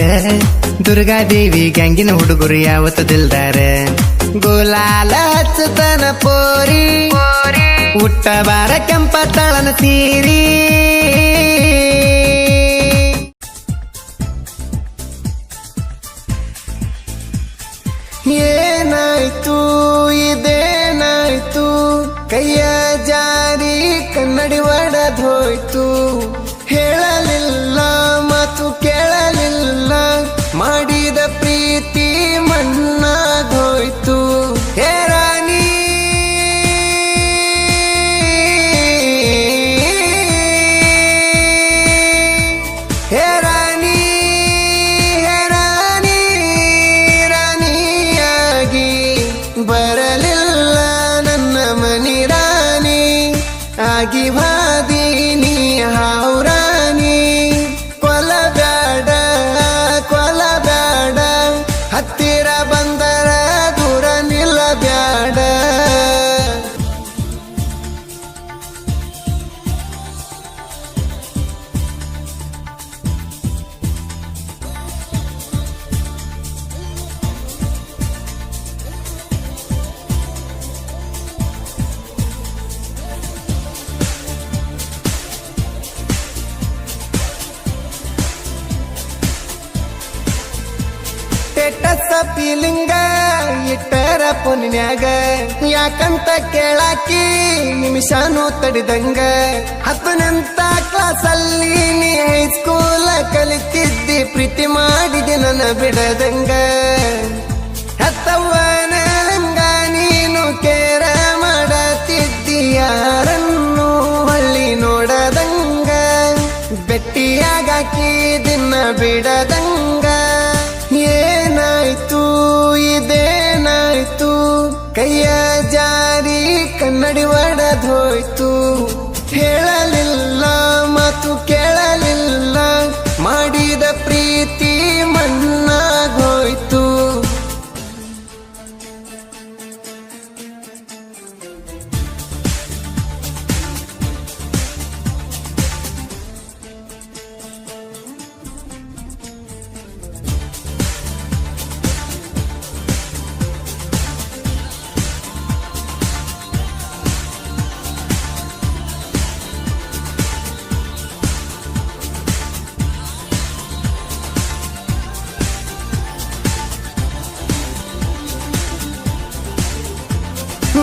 ದುರ್ಗಾದೇವಿ ಗ್ಯಾಂಗಿನ ಹುಡುಗರು ಯಾವತ್ತು ದಿಲ್ದಾರ ಗುಲಾಲ ಹಚ್ಚತನ ಪೋರಿ ಹುಟ್ಟ ಬಾರ ಕೆಂಪ ತಳನ ಸೀರಿ ಏನಾಯ್ತು ಇದೇನಾಯ್ತು ಕೈಯ ಜಾರಿ ಕನ್ನಡಿ ಒಡೆದೋಯ್ತು ಹೇಳಲಿಲ್ಲ ಮಾತು ಕೇಳಲಿಲ್ಲ ಮಾಡಿದ ಪ್ರೀತಿ ಮಣ್ಣಾಗೋಯ್ತು ಹೇ ರಾಣಿ ಹೇ ರಾಣಿ ಹೇ ರಾಣಿ ರಾಣಿಯಾಗಿ ಬರಲಿಲ್ಲ ನನ್ನ ಮನಿ ರಾಣಿ ಆಗಿ ಬಾದೀನಿ ಹಾವ್ರಾಣಿ ಕೊಲಬ್ಯಾಡ ಹತ್ತಿರ ಬಂದರ ದೂರ ನಿಲ್ಲಬ್ಯಾಡ ಸ್ಟೇಟಸ್ ಫೀಲಿಂಗ ಇಟ್ಟರ ಪುಣ್ಯಾಗ ಯಾಕಂತ ಕೇಳಾಕಿ ನಿಮಿಷನೂ ತಡಿದಂಗ 10ನೇ ಕ್ಲಾಸಲ್ಲಿ ನೀ ಹೈಸ್ಕೂಲ ಕಲಿತಿದ್ದಿ ಪ್ರೀತಿ ಮಾಡಿದೆ ನನ್ನ ಬಿಡದಂಗ ಹತ್ತವ್ವನ ಹಂಗ ನೀನು ಕೇರ ಮಾಡತಿದ್ದಿ ಯಾರನ್ನು ಹಳ್ಳಿ ನೋಡದಂಗ ಬೆಟ್ಟಿಯಾಗಾಕಿ ದಿನ ಬಿಡದಂಗ ಏನಾಯ್ತು ಕನ್ನಡಿ ಒಡೆದೋಯ್ತು. ಹೇಳಲಿಲ್ಲ ಮಾತು ಕೇಳಲಿಲ್ಲ, ಮಾಡಿದ ಪ್ರೀತಿ ಮಣ್ಣಾಗೋಯ್ತು.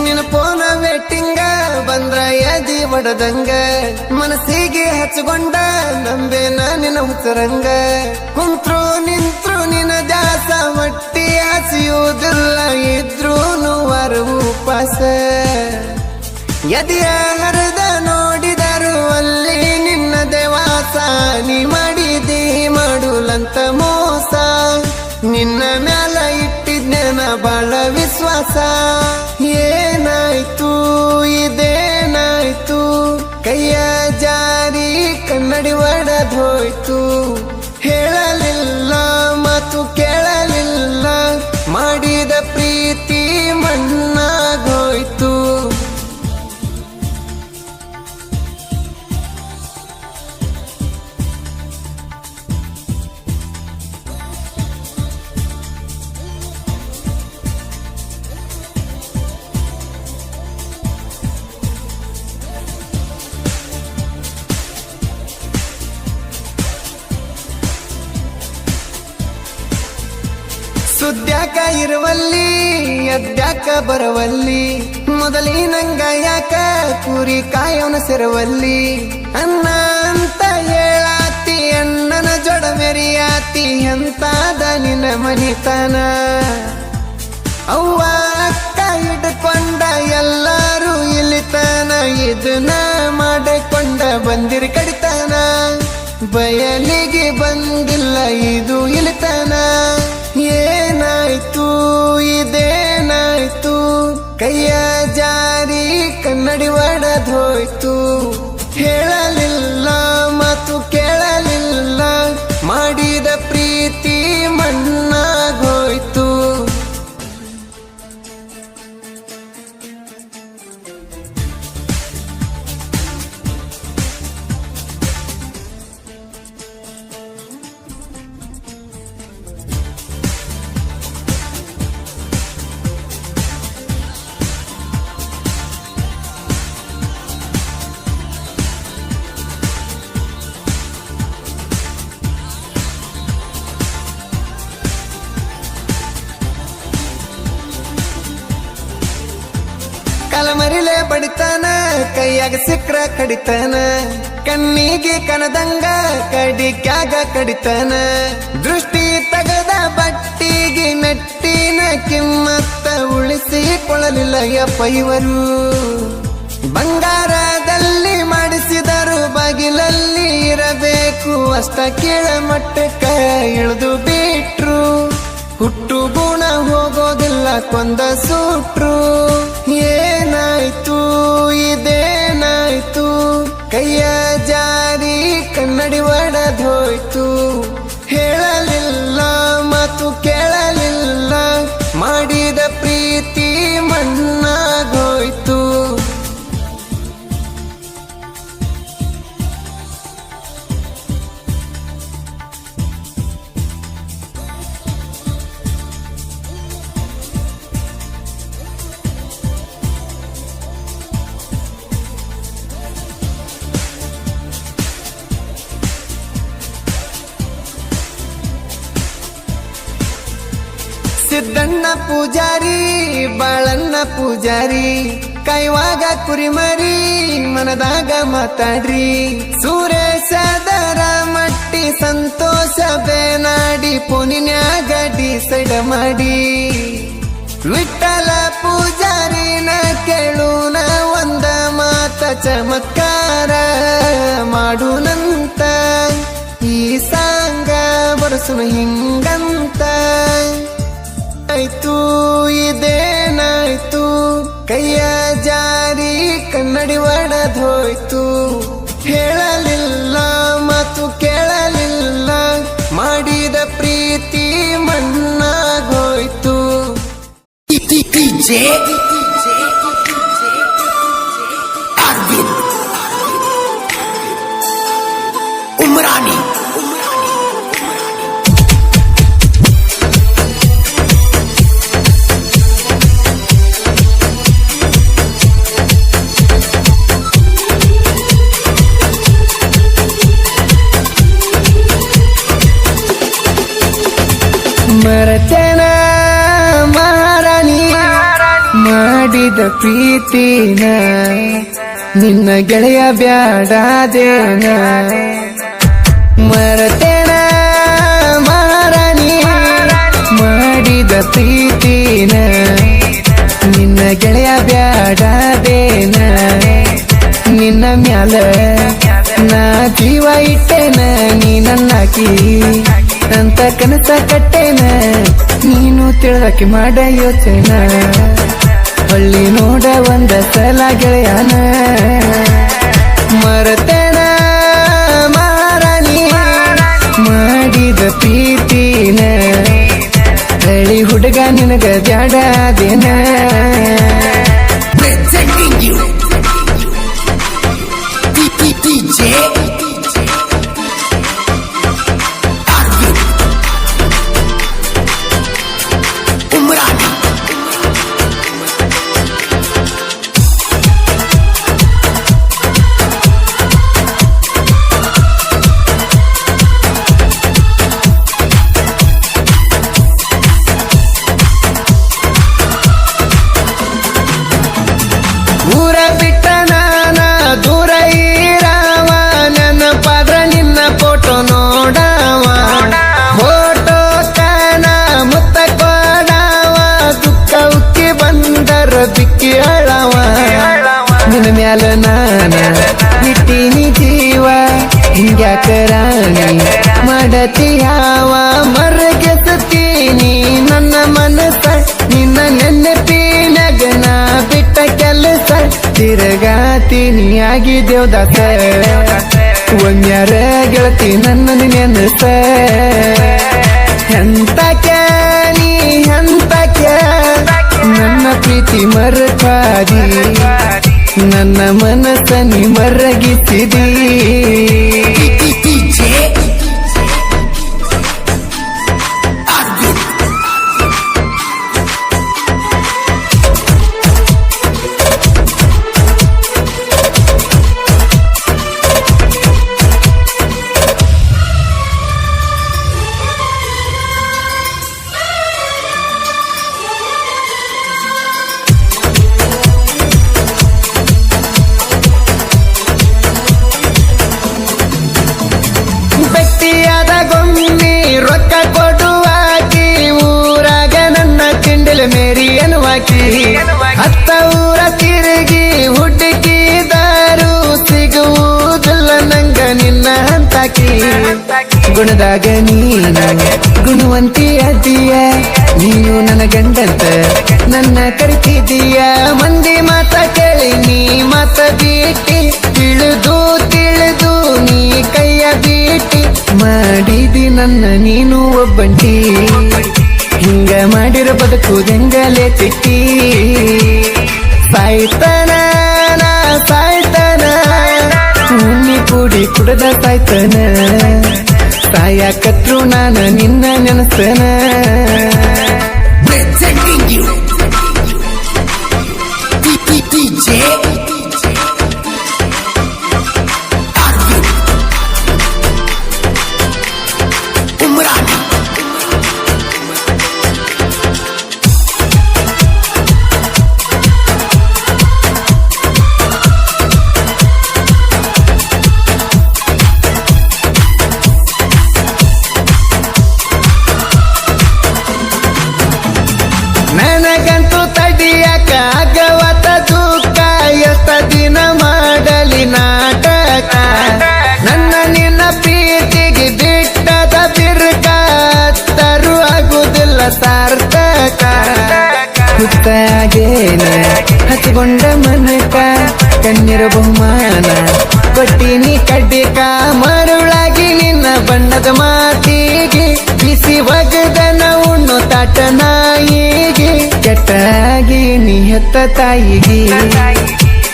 ನಿನ್ನ ಪೋನ ವೇಟಿಂಗ ಬಂದ್ರ ಎದಿ ಒಡದಂಗ, ಮನಸ್ಸಿಗೆ ಹಚ್ಕೊಂಡ ನಂಬೇನ ನಿನ್ನ ಹುಚ್ಚರಂಗ. ಕುಂತ್ರು ನಿಂತ್ರು ನಿನ್ನ ದಾಸ ಹೊಟ್ಟಿ ಹಸಿಯುವುದಿಲ್ಲ, ಇದ್ರೂನು ವಾರವು ಉಪವಾಸ. ಎದೆಯ ಹರಿದ ನೋಡಿದರು ಅಲ್ಲಿ ನಿನ್ನ ದೇವಾಸ. ನೀ ಮಾಡಿದಿ ಮಾಡುಲಂತ ಮೋಸ, ನಿನ್ನ ಮ್ಯಾಲ ಇಟ್ಟಿದ್ನೇನ ಬಾಳ ವಿಶ್ವಾಸ. ಏನಾಯ್ತು ಇದೇನಾಯ್ತು, ಕೈಯ ಜಾರಿ ಕನ್ನಡಿ ಒಡೆದೋಯ್ತು. ಹೇಳಲಿಲ್ಲ ಮಾತು ಕೇಳಲಿಲ್ಲ, ಮಾಡಿದ ಪ್ರೀತಿ ಮಣ್ಣಾಗೋಯ್ತು. ಸುದ್ಯಾಕ ಇರುವಲ್ಲಿ ಅದ್ಯಾಕ ಬರವಲ್ಲಿ, ಮೊದಲಿನಂಗ ಯಾಕ ಕುರಿ ಕಾಯವನ ಸೆರವಲ್ಲಿ. ಅನ್ನ ಅಂತ ಹೇಳಾತಿ ಅಣ್ಣನ ಜೊಡ ಮೆರಿಯಾತಿ, ಎಂತಾದ ನಿನ್ನ ಮನಿತನ. ಅವ್ವ ಅಕ್ಕ ಹಿಡ್ಕೊಂಡ ಎಲ್ಲರೂ ಇಲ್ಲಿತನ, ಇದನ್ನ ಮಾಡಿಕೊಂಡ ಬಂದಿರಿ ಕಡಿತನ. ಬಯಲಿಗೆ ಬಂದಿಲ್ಲ ಇದು ಇಳಿತನ. ಏನಾಯ್ತು ಇದೇನಾಯ್ತು, ಕೈಯ ಜಾರಿ ಕನ್ನಡಿ ಒಡೆದೋಯ್ತು. ಹೇಳಲಿಲ್ಲ ಮಾತು ಕೇಳಲಿಲ್ಲ, ಮಾಡಿದ ಪ್ರೀತಿ ಮಣ್ಣಾಗೋಯ್ತು. ಕಲಮರಿಲೆ ಬಡಿತಾನ, ಕೈಯಾಗ ಸಿಕ್ರ ಕಡಿತಾನ. ಕಣ್ಣಿಗೆ ಕನದಂಗ ಕಡಿಕ್ಯಾಗ ಕಡಿತಾನ. ದೃಷ್ಟಿ ತಗದ ಬಟ್ಟಿಗೆ ಮೆಟ್ಟಿನ ಕಿಮ್ಮತ್ತ ಉಳಿಸಿಕೊಳ್ಳಲಿಲ್ಲ ಯಪ್ಪ ಇವರು. ಬಂಗಾರದಲ್ಲಿ ಮಾಡಿಸಿದರು ಬಾಗಿಲಲ್ಲಿ ಇರಬೇಕು, ಅಷ್ಟ ಕೀಳ ಮಟ್ಟಕ್ಕ ಇಳಿದು ಬಿಟ್ರು. ಹುಟ್ಟು ಗುಣ ಹೋಗೋದಿಲ್ಲ ಕೊಂದ ಸೂಟ್ರು. ಏನಾಯ್ತು ಇದೇನಾಯ್ತು, ಕೈಯ ಜಾರಿ ಕನ್ನಡಿ ಒಡೆದೋಯ್ತು. ಹೇಳಲಿಲ್ಲ ಮಾತು ಕೇಳಲಿಲ್ಲ, ಮಾಡಿದ ಪ್ರೀತಿ ಮಣ್ಣಾಗೋಯ್ತು. ಸಿದ್ದಣ್ಣ ಪೂಜಾರಿ ಬಾಳಣ್ಣ ಪೂಜಾರಿ, ಕಾಯುವಾಗ ಕುರಿಮರಿ ಮನದಾಗ ಮಾತಾಡ್ರಿ. ಸುರೇಶದರ ಮಟ್ಟಿ ಸಂತೋಷ ಬೇನಾಡಿ, ಪುನಿನ್ಯಾಗ ಡಿಸೈಡ್ ಮಾಡಿ. ವಿಠಲ ಪೂಜಾರಿನ ಕೇಳುನ ಒಂದ ಮಾತ, ಚಮತ್ಕಾರ ಮಾಡುನಂತ. ಈ ಸಾಂಗ ಬರಸುನ ಹಿಂಗಂತ. ಆಯ್ತು ಇದೇನಾಯ್ತು, ಕೈಯ ಜಾರಿ ಕನ್ನಡಿ ಒಡೆದೋಯ್ತು ಹೇಳಲಿಲ್ಲ ಮಾತು ಕೇಳಲಿಲ್ಲ ಮಾಡಿದ ಪ್ರೀತಿ ಮಣ್ಣಾಗೋಯ್ತು DJ Arvind Umrani ಮರತನ ಮಾರಾಣಿ ಮಾಡಿದ ಪ್ರೀತಿನ ನಿನ್ನ ಗೆಳೆಯ ಬ್ಯಾಡಾದೇನ ಮರತನ ಮಾರಾಣಿ ಮಾಡಿದ ಪ್ರೀತಿನ ನಿನ್ನ ಗೆಳೆಯ ಬ್ಯಾಡಾದೇನ ನಿನ್ನ ಮ್ಯಾಲ ನಾ ಜೀವ ಇಟ್ಟೆನ ನೀ ನನ್ನಾಕಿ ಅಂತ ಕನಸ ಕಟ್ಟೆನ ನೀನು ತಿಳ್ದಕ್ಕೆ ಮಾಡ ಯೋಚನೆ ಹಳ್ಳಿ ನೋಡ ಒಂದ ಸಲ ಗೆಳೆಯನ ಮರತನ ಮಾರಾಣಿ ಮಾಡಿದ ಪ್ರೀತಿನ ಹಳ್ಳಿ ಹುಡುಗ ನಿನಗ ಬ್ಯಾಡಾದೇನ presenting you DJ Arvind Umrani ಊರ ಬಿಟ್ಟ ನಾನ ದೂರ ಇರಾವ ನನ್ನ ಪಾದ್ರ ನಿನ್ನ ಫೋಟೋ ನೋಡವ ಫೋಟೋ ಕಾನ ಮುತ್ತ ಕೊಡವ ದುಃಖ ಉಕ್ಕಿ ಬಂದರ ಬಿಕ್ಕಿ ಅಳವ ನಿನ್ನ ಮ್ಯಾಲ ನಾನ ಇಟ್ಟಿನಿ ಜೀವ ಹಿಂಗ್ಯಾಕ ರಾಣಿ ಮಾಡತಿ ಯಾವ ಮರಗೆಸತೀನಿ ನನ್ನ ಮನಸ್ಸ ನಿನ್ನ ನೆನಪಿನಾಗ ನಾ ಬಿಟ್ಟ ಕೆಲಸ ತಿರುಗಾತೀನಿ ಆಗಿ ದೇವದಾಸ ಒಮ್ಯಾರ ಗೆಳತಿ ನನ್ನ ನೆನಸ ಎಂತಕ ನೀ ಎಂತಕ ನನ್ನ ಪ್ರೀತಿ ಮರಪಾದಿ ನನ್ನ ಮನಸ್ಸ ನೀ ಮರಗಿಸಿದಿ DJ Arvind ಬೆಟ್ಟಿಯಾದ ಗೊಮ್ಮಿ ರೊಕ್ಕ ಕೊಡುವಾಕಿ ಊರಾಗ ನನ್ನ ತಿಂಡಿಲ ಮೇರಿ ಎನ್ನುವಾಕಿ ಹತ್ತ ಊರ ತಿರುಗಿ ಹುಡುಕಿದಾರು ಸಿಗುವುದಿಲ್ಲ ನಂಗ ನಿನ್ನ ಹಂತಾಕಿ ಗುಣದಾಗ ನೀನ ಗುಣವಂತಿ ಅದಿಯ ನೀನು ನನ್ನ ಗಂಡಂತ ನನ್ನ ಕರಿತಿದೀಯ ಮಂದಿ ಮಾತ ಕೇಳಿ ನೀ ಮಾತ ಬಿಟ್ಟಿ ತಿಳಿದು ತಿಳಿದು ನೀ ಕೈಯ ಬಿಟ್ಟಿ ಮಾಡಿದಿ ನನ್ನ ನೀನು ಒಬ್ಬಂಟಿ ಹಿಂಗ ಮಾಡಿರ ಬದುಕುದೆಂಗಲೇ ತಿಟ್ಟಿ ಸಾಯ್ತನ ನಾ ಸಾಯ್ತನ ಉಣ್ಣಿ ಕೂಡಿ ಕುಡದ ಸಾಯ್ತನ ಸಾಯಕತ್ರು ನಾನ ನಿನ್ನ ನೆನಸ್ತನ presenting you DJ Arvind Umrani ನನಗಂತೂ ತಡಿಯಕ ಆಗವತ ದುಃಖ ಎಷ್ಟ ದಿನ ಮಾಡಲಿ ನಾಟಕ ನನ್ನ ನಿನ್ನ ಪ್ರೀತಿಗೆ ಬಿಟ್ಟದ ಬಿರುಕ ತರು ಆಗುವುದಿಲ್ಲ ಸಾರ್ಥಕ ಹುತ್ತಾಗೇನ ಹಚ್ಕೊಂಡ ಮನಕ ಕಣ್ಣೀರ ಬಹುಮಾನ ಕೊಟ್ಟಿನಿ ಕಡ್ಡಿಕ ಮರುಳಾಗಿ ನಿನ್ನ ಬಣ್ಣದ ಮಾತಿಗೆ ಬಿಸಿ ಒಗದನ ಉಣ್ಣು ತಾಟ ನಾಯಿಗೆ ಕೆಟ್ಟಾಗಿ ನೀ ಹೆತ್ತ ತಾಯಿಗೆ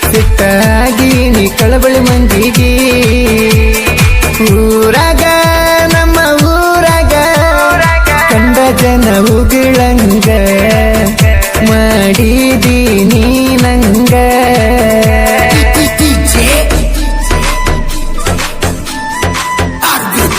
ಸಿಟ್ಟಾಗಿ ನೀ ಕಳಬಳಿ ಮಂದಿಗೆ ಊರಾಗ ನಮ್ಮ ಊರಾಗ ಕಂಡ ಜನ ಉಗುಳಂಗ ಮಾಡಿದೀನಿ ನಂಗ DJ Arvind.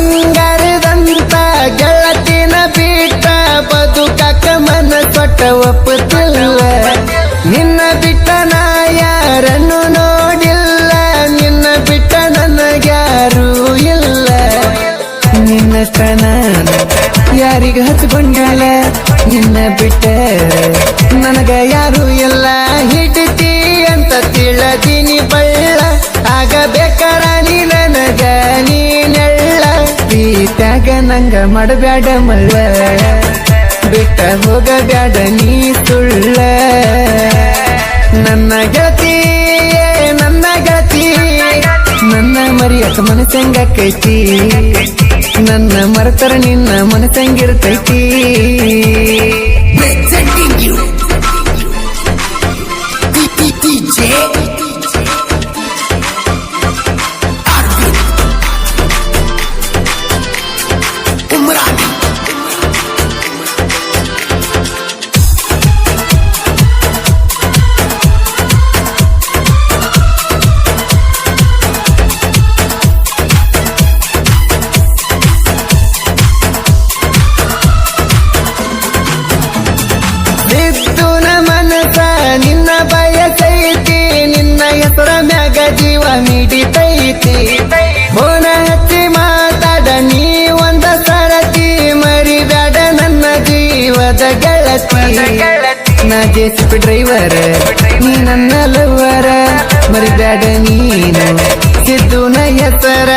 ಬಂಗಾರದಂತ ಗೆಳತಿನ ಬಿಟ್ಟ ಬದುಕಾಕ ಮನ ಕೊಟ್ಟ ಒಪ್ಪುತ್ತಿಲ್ಲ ನಿನ್ನ ಬಿಟ್ಟ ನಾ ಯಾರನ್ನು ನೋಡಿಲ್ಲ ನಿನ್ನ ಬಿಟ್ಟ ನನಗ್ಯಾರೂ ಇಲ್ಲ ನಿನ್ನಷ್ಟ ನಾನು ಯಾರಿಗ ಹಚ್ಕೊಂಡಿಲ್ಲ ನಿನ್ನ ಬಿಟ್ಟ ನನಗ ಯಾರು ಇಲ್ಲ ಹಿಡಿತಿ ಅಂತ ತಿಳದಿನಿ ಬಳ್ಳ ಆಗಬೇಕಾರ ನೀ ನನಗ ನೀನೆಳ್ಳ ಪ್ರೀತ್ಯಾಗ ನಂಗ ಮಾಡಬ್ಯಾಡ ಮಳ್ಳ ಬಿಟ್ಟ ಹೋಗಬ್ಯಾಡ ನೀ ಸುಳ್ಳ ನನ್ನ ಗೆಳತಿ ನನ್ನ ಗೆಳತಿ ನನ್ನ ಮರಿಯಕ ಮನಸ್ಸಂಗೈತಿ ನನ್ನ ಮರತರ ನಿನ್ನ ಮನಸ್ಸಂಗಿರ್ತೈತಿ Presenting you DJ Arvind Umrani. ಬಿದ್ದುನ ಮನಸ ನಿನ್ನ ಬಯಸೈತಿ ನಿನ್ನ ಹೆಸರ ಮ್ಯಾಗ ಜೀವ ಮಿಡಿತೈತಿ ಬೋನ ಹಚ್ಚಿ ಮಾತಾಡ ನೀ ಒಂದ ಸರತಿ ಮರಿಬ್ಯಾಡ ನನ್ನ ಜೀವದ ಗೆಳತಿ ನಾ ಜೆಸಿಪಿ ಡ್ರೈವರ್ ನೀ ನನ್ನ ಲವರ ಮರಿಬ್ಯಾಡ ನೀನು ಸಿದ್ದುನ ಹೆಸರ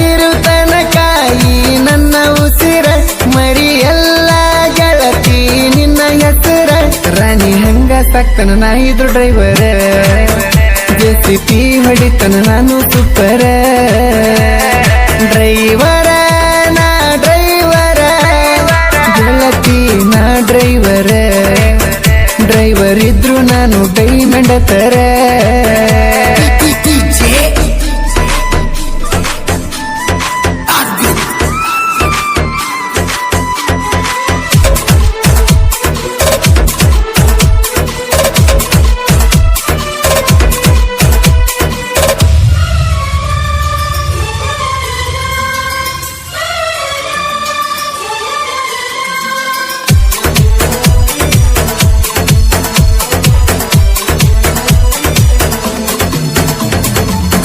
ಇರುತನ ಕಾಯಿ ನನ್ನ ಉಸಿರ ಮರಿಯಲ್ಲ ಗೆಳತಿ ನಿನ್ನ ಹೆಸರ ರಾಣಿ ಹಂಗ ಸಾಕ್ತನ ನಾ ಇದ್ರು ಡ್ರೈವರ್ ಜೆಸಿಪಿ ಹೊಡಿತನ ನಾನು ಸೂಪರ ಡ್ರೈವರ ನಾ ಡ್ರೈವರ ಗೆಳತಿ ನಾ ಡ್ರೈವರ ಡ್ರೈವರ್ ಇದ್ರು ನಾನು ಡೈಮಂಡ್ ತರ DJ Arvind.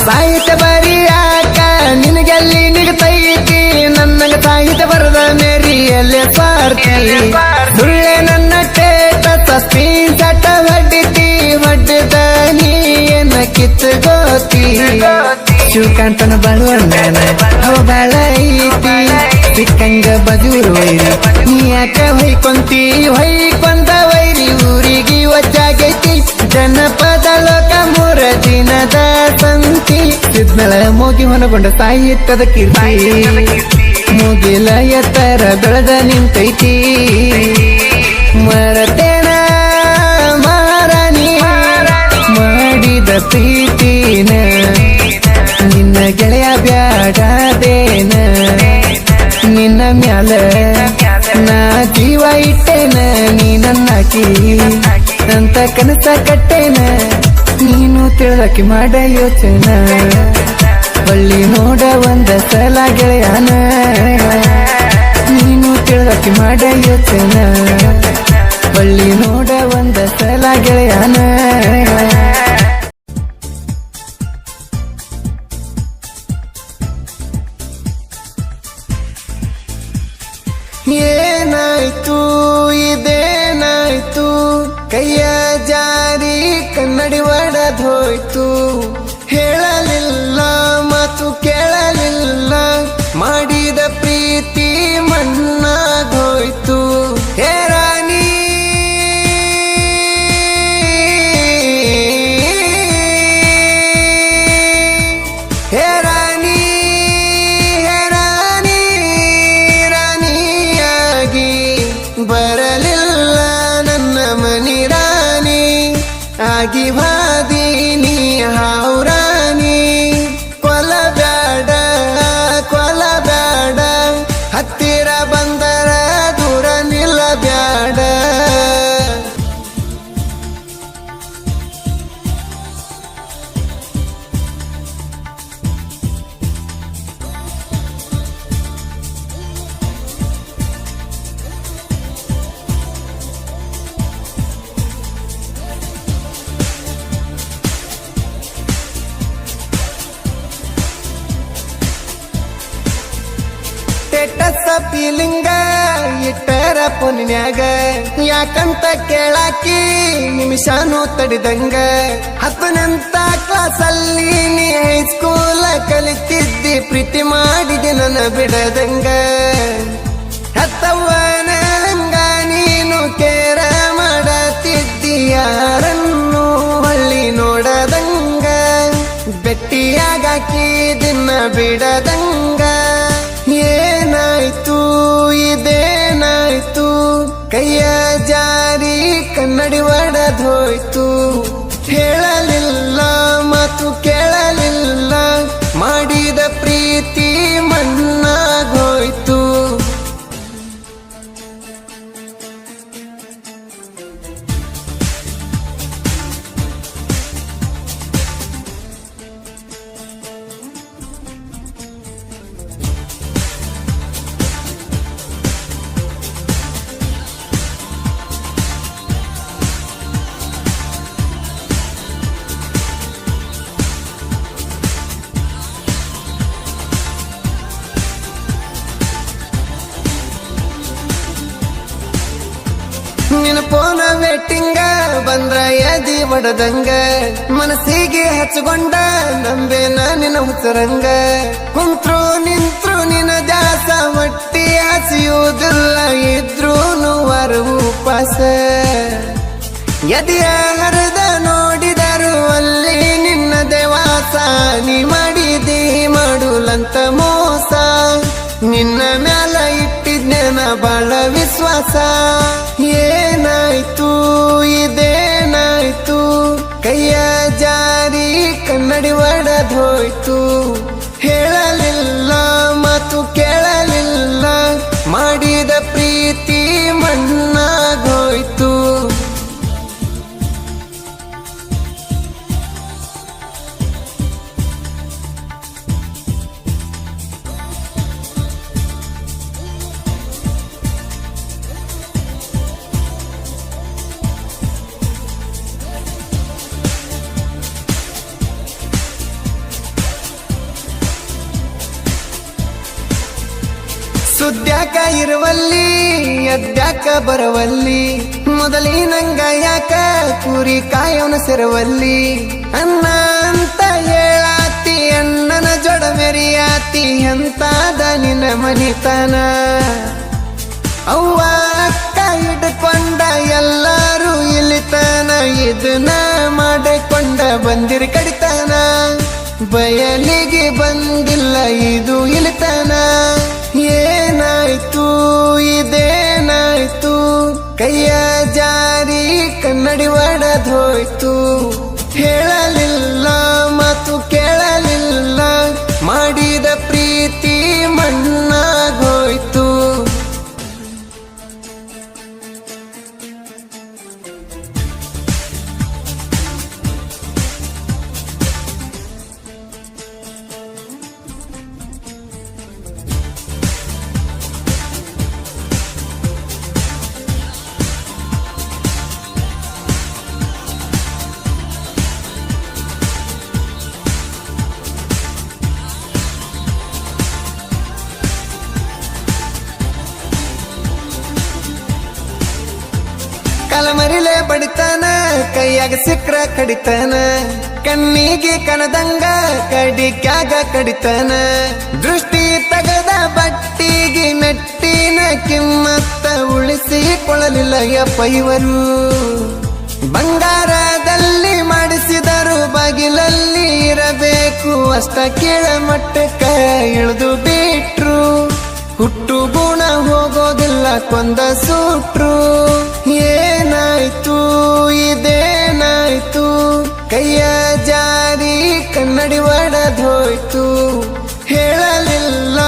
ಸಾಹಿತ್ಯ ಬರಿಯಾಕ ನಿನಗೆಲ್ಲಿ ನಿಗತೈತಿ ನನಗ ಸಾಹಿತ್ಯ ಬರದ ಮೇರಿಯಲ್ಲಿ ಸ್ವಾರ್ಥಿ ಸುಳ್ಳೆ ನನ್ನ ಟೇಟ ಸ್ಕ್ರೀನ್ ಚಟ ಹೊಡ್ಡಿತಿ ಹೊಡ್ಡಿದ ನೀ ಏನ ಕಿತ್ತುಗೋತಿ ಶಿವಕಾಂತನ ಬಳುವಣ್ಣನ ಅವ ಬಾಳ ಐತಿ ಸಿಕ್ಕಂಗ ಬಜೂರು ವೈರಿ ನೀ ಯಾಕ ಹೊಯ್ಕೊಂತಿ ಹೊಯ್ಕೊಂದ ವೈರಿ ಊರಿಗೆ ಒಜ್ಜಾಗೈತಿ ಜನಪದ ಲೋಕ ಮೂರ ದಿನದ ಸಂತಿ ಸಿದ್ಮೇಳ ಮೋಗಿ ಹೊನಗೊಂಡ ಸಾಹಿತ್ಯದ ಕೀರ್ತಿ ಮುಗಿಲ ಎತ್ತರ ಬೆಳೆದ ನಿಂತೈತಿ ಮರತೇನ ಮಾರಾಣಿ ಮಾಡಿದ ಪ್ರೀತಿನ ನಿನ್ನ ಗೆಳೆಯ ಬ್ಯಾಡದೇನ ನಿನ್ನ ಮ್ಯಾಲ ನಾ ಜೀವ ಇಟ್ಟೇನ ನೀ ನನ್ನಾಕಿ ಅಂತ ಕನಸ ಕಟ್ಟೇನ ನೀನು ತಿಳಕಿ ಮಾಡ ಯೋಚನ ಬಳ್ಳಿ ನೋಡ ಒಂದ ಸಲ ಗೆಳೆಯನ ನೀನು ತಿಳಕಿ ಮಾಡ ಯೋಚನ ಬಳ್ಳಿ ನೋಡ ಒಂದ ಸಲ ಗೆಳೆಯನ ಒಡೆದೋಯ್ತು ಹೇಳಲಿಲ್ಲ ಮಾತು ಕೇಳಲಿಲ್ಲ ಮಾಡಿದ ಪ್ರೀತಿ ಮಣ್ಣಾಗೋಯ್ತು ಹೇ ರಾಣಿ ಹೇ ರಾಣಿ ಹೇ ರಾಣಿ ರಾಣಿಯಾಗಿ ಬರಲಿಲ್ಲ ನನ್ನ ಮನಿ ರಾಣಿ ಆಗಿ ಬಾದೀನಿ ಹಾವ್ರಾಣಿ ಕೊಲಬ್ಯಾಡ ಕೊಲಬ್ಯಾಡ ಹತ್ತಿರ ಬಂದರ ದೂರ ನಿಲ್ಲಬ್ಯಾಡ ಸ್ಟೇಟಸ್ ಫೀಲಿಂಗ ಇಟ್ಟರ ಪುನ್ಯಾಗ ಯಾಕಂತ ಕೇಳಾಕಿ ನಿಮಿಷನೂ ತಡಿದಂಗ 10ನೇ ಕ್ಲಾಸಲ್ಲಿ ನೀ ಹೈಸ್ಕೂಲ ಕಲಿತಿದ್ದಿ ಪ್ರೀತಿ ಮಾಡಿದೆ ನನ್ನ ಬಿಡದಂಗ ಹತ್ತವ್ವನ ಹಂಗ ನೀನು ಕೇರ ಮಾಡತಿದ್ದಿ ಯಾರನ್ನು ಹಳ್ಳಿ ನೋಡದಂಗ ಬೆಟ್ಟಿಯಾಗಾಕಿ ದಿನ ಬಿಡದಂಗ ಏನಾಯ್ತು ಇದೇನಾಯ್ತು ಕೈಯ ಜಾರಿ ಕನ್ನಡಿ ಒಡೆದೋಯ್ತು ಹೇಳಲಿಲ್ಲ ಮಾತು ಕೇಳಲಿಲ್ಲ ಮಾಡಿದ ಪ್ರೀತಿ ಮಣ್ಣಾಗೋಯ್ತು ನಿನ್ನ ಫೋನ ವೇಟಿಂಗ ಬಂದ್ರ ಎದಿ ಒಡದಂಗ ಮನಸ್ಸಿಗೆ ಹಚ್ಕೊಂಡ ನಂಬೇನ ನಿನ್ನ ಹುಚ್ಚರಂಗ ಕುಂತ್ರು ನಿಂತ್ರು ನಿನ್ನ ದಾಸ ಹೊಟ್ಟಿ ಹಸಿಯುವುದಿಲ್ಲ ಇದ್ರೂನು ವಾರ ಉಪವಾಸ ಎದೆಯ ಹರಿದ ನೋಡಿದರು ಅಲ್ಲಿ ನಿನ್ನ ದೇವಾಸ ನೀ ಮಾಡಿದಿ ಮಾಡುಲಂತ ಮೋಸ ನಿನ್ನ ಮ್ಯಾಲ ಇಟ್ಟಿದ್ನೇನ ಬಾಳ ವಿಶ್ವಾಸ ಏನಾಯ್ತು ಇದೇನಾಯ್ತು ಕೈಯ ಜಾರಿ ಕನ್ನಡಿ ಒಡೆದೋಯ್ತು ಹೇಳಲಿಲ್ಲ ಮಾತು ಕೇಳಲಿಲ್ಲ ಮಾಡಿದ ಪ್ರೀತಿ ಮಣ್ಣಾಗೋಯ್ತು ಸುದ್ಯಾಕ ಇರುವಲ್ಲಿ ಅದ್ಯಾಕ ಬರವಲ್ಲಿ ಮೊದಲಿನಂಗ ಯಾಕ ಕುರಿ ಕಾಯವನ ಸೆರವಲ್ಲಿ ಅನ್ನ ಅಂತ ಹೇಳಾತಿ ಅಣ್ಣನ ಜೊಡ ಮೆರಿಯಾತಿ ಎಂತಾದ ನಿನ್ನ ಮನಿತನ ಅವ್ವ ಅಕ್ಕ ಹಿಡ್ಕೊಂಡ ಎಲ್ಲರೂ ಇಲ್ಲಿತನ ಇದನ್ನ ಮಾಡಿಕೊಂಡ ಬಂದಿರಿ ಕಡಿತನ ಬಯಲಿಗೆ ಬಂದಿಲ್ಲ ಇದು ಇಳಿತನ ಏನಾಯ್ತು ಇದೇನಾಯ್ತು ಕೈಯ ಜಾರಿ ಕನ್ನಡಿ ಒಡೆದೋಯ್ತು ಹೇಳಲಿಲ್ಲ ಮಾತು ಕೇಳಲಿಲ್ಲ ಮಾಡಿದ ಪ್ರೀತಿ ಮಣ್ಣಾಗೋಯ್ತು ಬಾಯಿಲೆ ಬಡಿತಾನ ಕೈಯಾಗ ಸಿಕ್ರ ಕಡಿತಾನ ಕಣ್ಣಿಗೆ ಕನದಂಗ ಕಡಿಕ್ಯಾಗ ಕಡಿತಾನ ದೃಷ್ಟಿ ತಗದ ಬಟ್ಟಿಗೆ ಮೆಟ್ಟಿನ ಕಿಮ್ಮತ್ತ ಉಳಿಸಿಕೊಳ್ಳಲಿಲ್ಲ ಯಪ್ಪ ಇವರು ಬಂಗಾರದಲ್ಲಿ ಮಾಡಿಸಿದರು ಬಾಗಿಲಲ್ಲಿ ಇರಬೇಕು ಅಷ್ಟ ಕೇಳ ಮಟ್ಟಕ್ಕ ಇಳಿದು ಬಿಟ್ರು ಹುಟ್ಟು ಗುಣ ಹೋಗೋದಿಲ್ಲ ಕೊಂದ ಸೂಟ್ರು ಏನಾಯ್ತು ಇದೇನಾಯ್ತು ಕೈಯ ಜಾರಿ ಕನ್ನಡಿ ಒಡೆದೋಯ್ತು ಹೇಳಲಿಲ್ಲ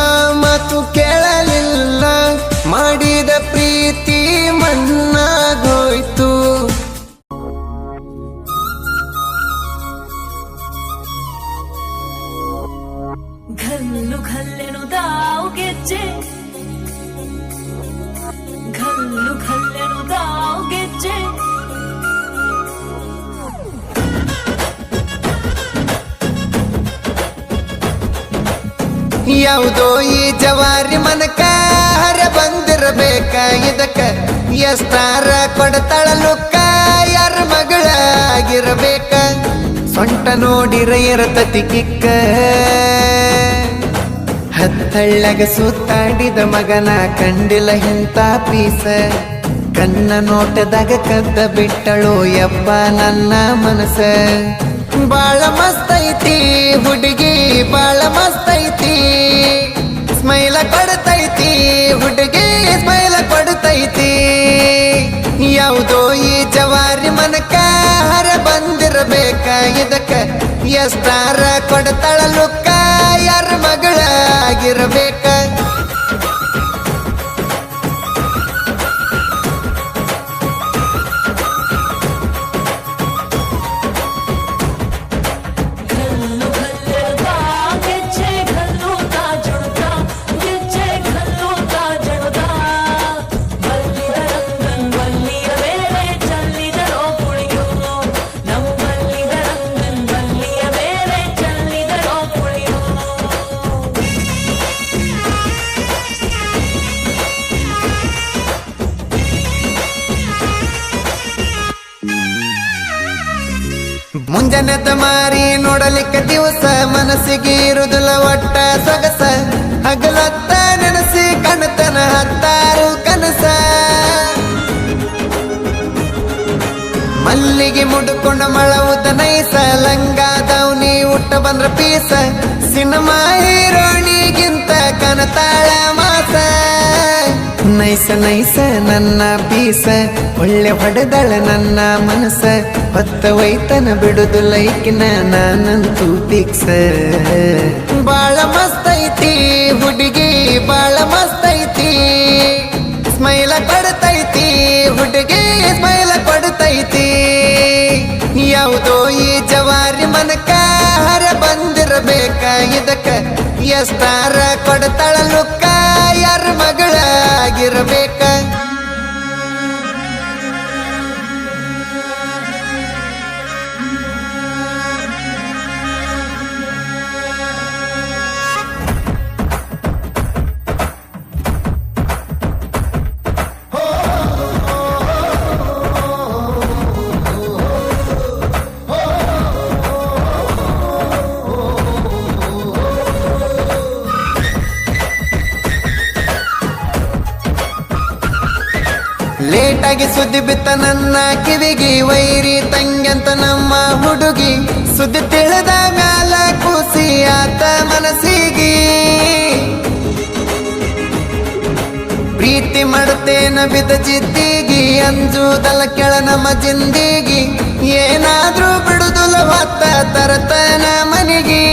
ಮಾತು ಕೇಳಲಿಲ್ಲ ಮಾಡಿದ ಪ್ರೀತಿ ಮಣ್ಣಾಗೋಯ್ತು ಘಲ್ಲು ಘಲ್ಲೆನುದಾವು ಗೆಜ್ಜೆ ಘಲ್ಲು ಘಲ್ಲೆನುದಾವು ಗೆಜ್ಜೆ ಯಾವುದೋ ಈ ಜವಾರಿ ಮನಕ ಹರ ಬಂದಿರಬೇಕ ಇದಕ್ಕ ಎಷ್ಟಾರ ಕೊಡತಾಳ ಲುಕ್ಕ ಯಾರ ಮಗಳಾಗಿರಬೇಕ ಸೊಂಟ ನೋಡಿರ ಇರತತಿ ಕಿಕ್ಕ ಹತ್ತಳ್ಳಗ ಸುತ್ತಾಡಿದ ಮಗನ ಕಂಡಿಲ್ಲ ಎಂತ ಪೀಸ ಕಣ್ಣ ನೋಟದಾಗ ಕದ್ದ ಬಿಟ್ಟಳು ಯಪ್ಪ ನನ್ನ ಮನಸ ಬಾಳ ಮಸ್ತ್ ಐತಿ ಹುಡುಗಿ ಬಾಳ ಮಸ್ತ್ ಐತಿ ಸ್ಮೈಲ ಕೊಡ್ತೈತಿ ಹುಡುಗಿ ಸ್ಮೈಲ ಕೊಡ್ತೈತಿ ಯಾವುದೋ ಈ ಜವಾರಿ ಮನಕ ಹರ ಬಂದಿರಬೇಕ ಇದಕ್ಕ ಎಷ್ಟಾರ ಕೊಡ್ತಾಳ ಲುಕ್ಕ ಯಾರ ಮಗಳಾಗಿರಬೇಕ ಘಲ್ಲು ಘಲ್ಲೆನುದಾವು ಗೆಜ್ಜೆ ಘಲ್ಲು ತಾ ಜುಣುಕ ಗೆಜ್ಜೆ ಘಲ್ಲು ತಾ ಜುಣುಕ ಬಲ್ಲಿದ ರಂಗನ್ ಬಲ್ಲಿಯ ಮೇಲೆ ಚಲ್ಲಿದರೋ ಕುಳಿಯೋ ನಮ್ಮ ಬಲ್ಲಿದ ರಂಗನ್ ಬಲ್ಲಿಯ ಮೇಲೆ ಚಲ್ಲಿದರೋ ಕುಳಿಯೋ ಮುಂಜಾನೆದ ಮಾರಿ ನೋಡಲಿಕ್ಕ ದಿವಸ ಮನಸ್ಸಿಗೆ ಇರುದಿಲ್ಲ ಒಟ್ಟ ಸೊಗಸ ಹಗಲತ್ತ ನೆನಸಿ ಕಣತನ ಹತ್ತಾರು ಕನಸ ಮಲ್ಲಿಗೆ ಮುಡ್ಕೊಂಡ ಮಳವುದ ನೈಸ ಲಂಗಾದವ್ನಿ ಉಟ್ಟ ಬಂದ್ರ ಪೀಸ ಸಿನಿಮಾ ಹೀರೋಣಿಗಿಂತ ಕನತಾಳ ಮಾಸ ನೈಸ ನೈಸ ನನ್ನ ಪೀಸ ಒಳ್ಳೆ ಹೊಡೆದಳ ನನ್ನ ಮನಸ ಹೊತ್ತ ವೈತನ ಬಿಡುದು ಲೈಕಿನ ನಾನಂತೂ ಫಿಕ್ಸ ಬಾಳ ಮಸ್ತ್ ಐತಿ ಹುಡುಗಿ ಬಾಳ ಮಸ್ತ್ ಐತಿ ಸ್ಮೈಲ ಕೊಡ್ತೈತಿ ಹುಡುಗಿ ಸ್ಮೈಲ ಕೊಡ್ತೈತಿ ಯಾವುದೋ ಈ ಜವಾರಿ ಮನಕ ಹರ ಬಂದಿರಬೇಕ ಇದಕ್ಕ ಎಷ್ಟಾರ ಕೊಡ್ತಾಳ ಲುಕ್ಕ ಯಾರ ಮಗಳಾಗಿರಬೇಕ ಲೇಟಾಗಿ ಸುದ್ದಿ ಬಿತ್ತ ನನ್ನ ಕಿವಿಗಿ ವೈರಿ ತಂಗ್ಯಂತ ನಮ್ಮ ಹುಡುಗಿ ಸುದ್ದಿ ತಿಳಿದ ಮ್ಯಾಲ ಕೂಸಿ ಆತ ಮನಸ್ಸಿಗಿ ಪ್ರೀತಿ ಮಾಡುತ್ತೇನ ಬಿದ್ದ ಜಿದ್ದಿಗಿ ಅಂಜುದಲ್ಲ ಕೆಳ ನಮ್ಮ ಜಿಂದಿಗಿ ಏನಾದ್ರೂ ಬಿಡುದುಲ ಹೊತ್ತ ತರತನ ಮನಿಗಿ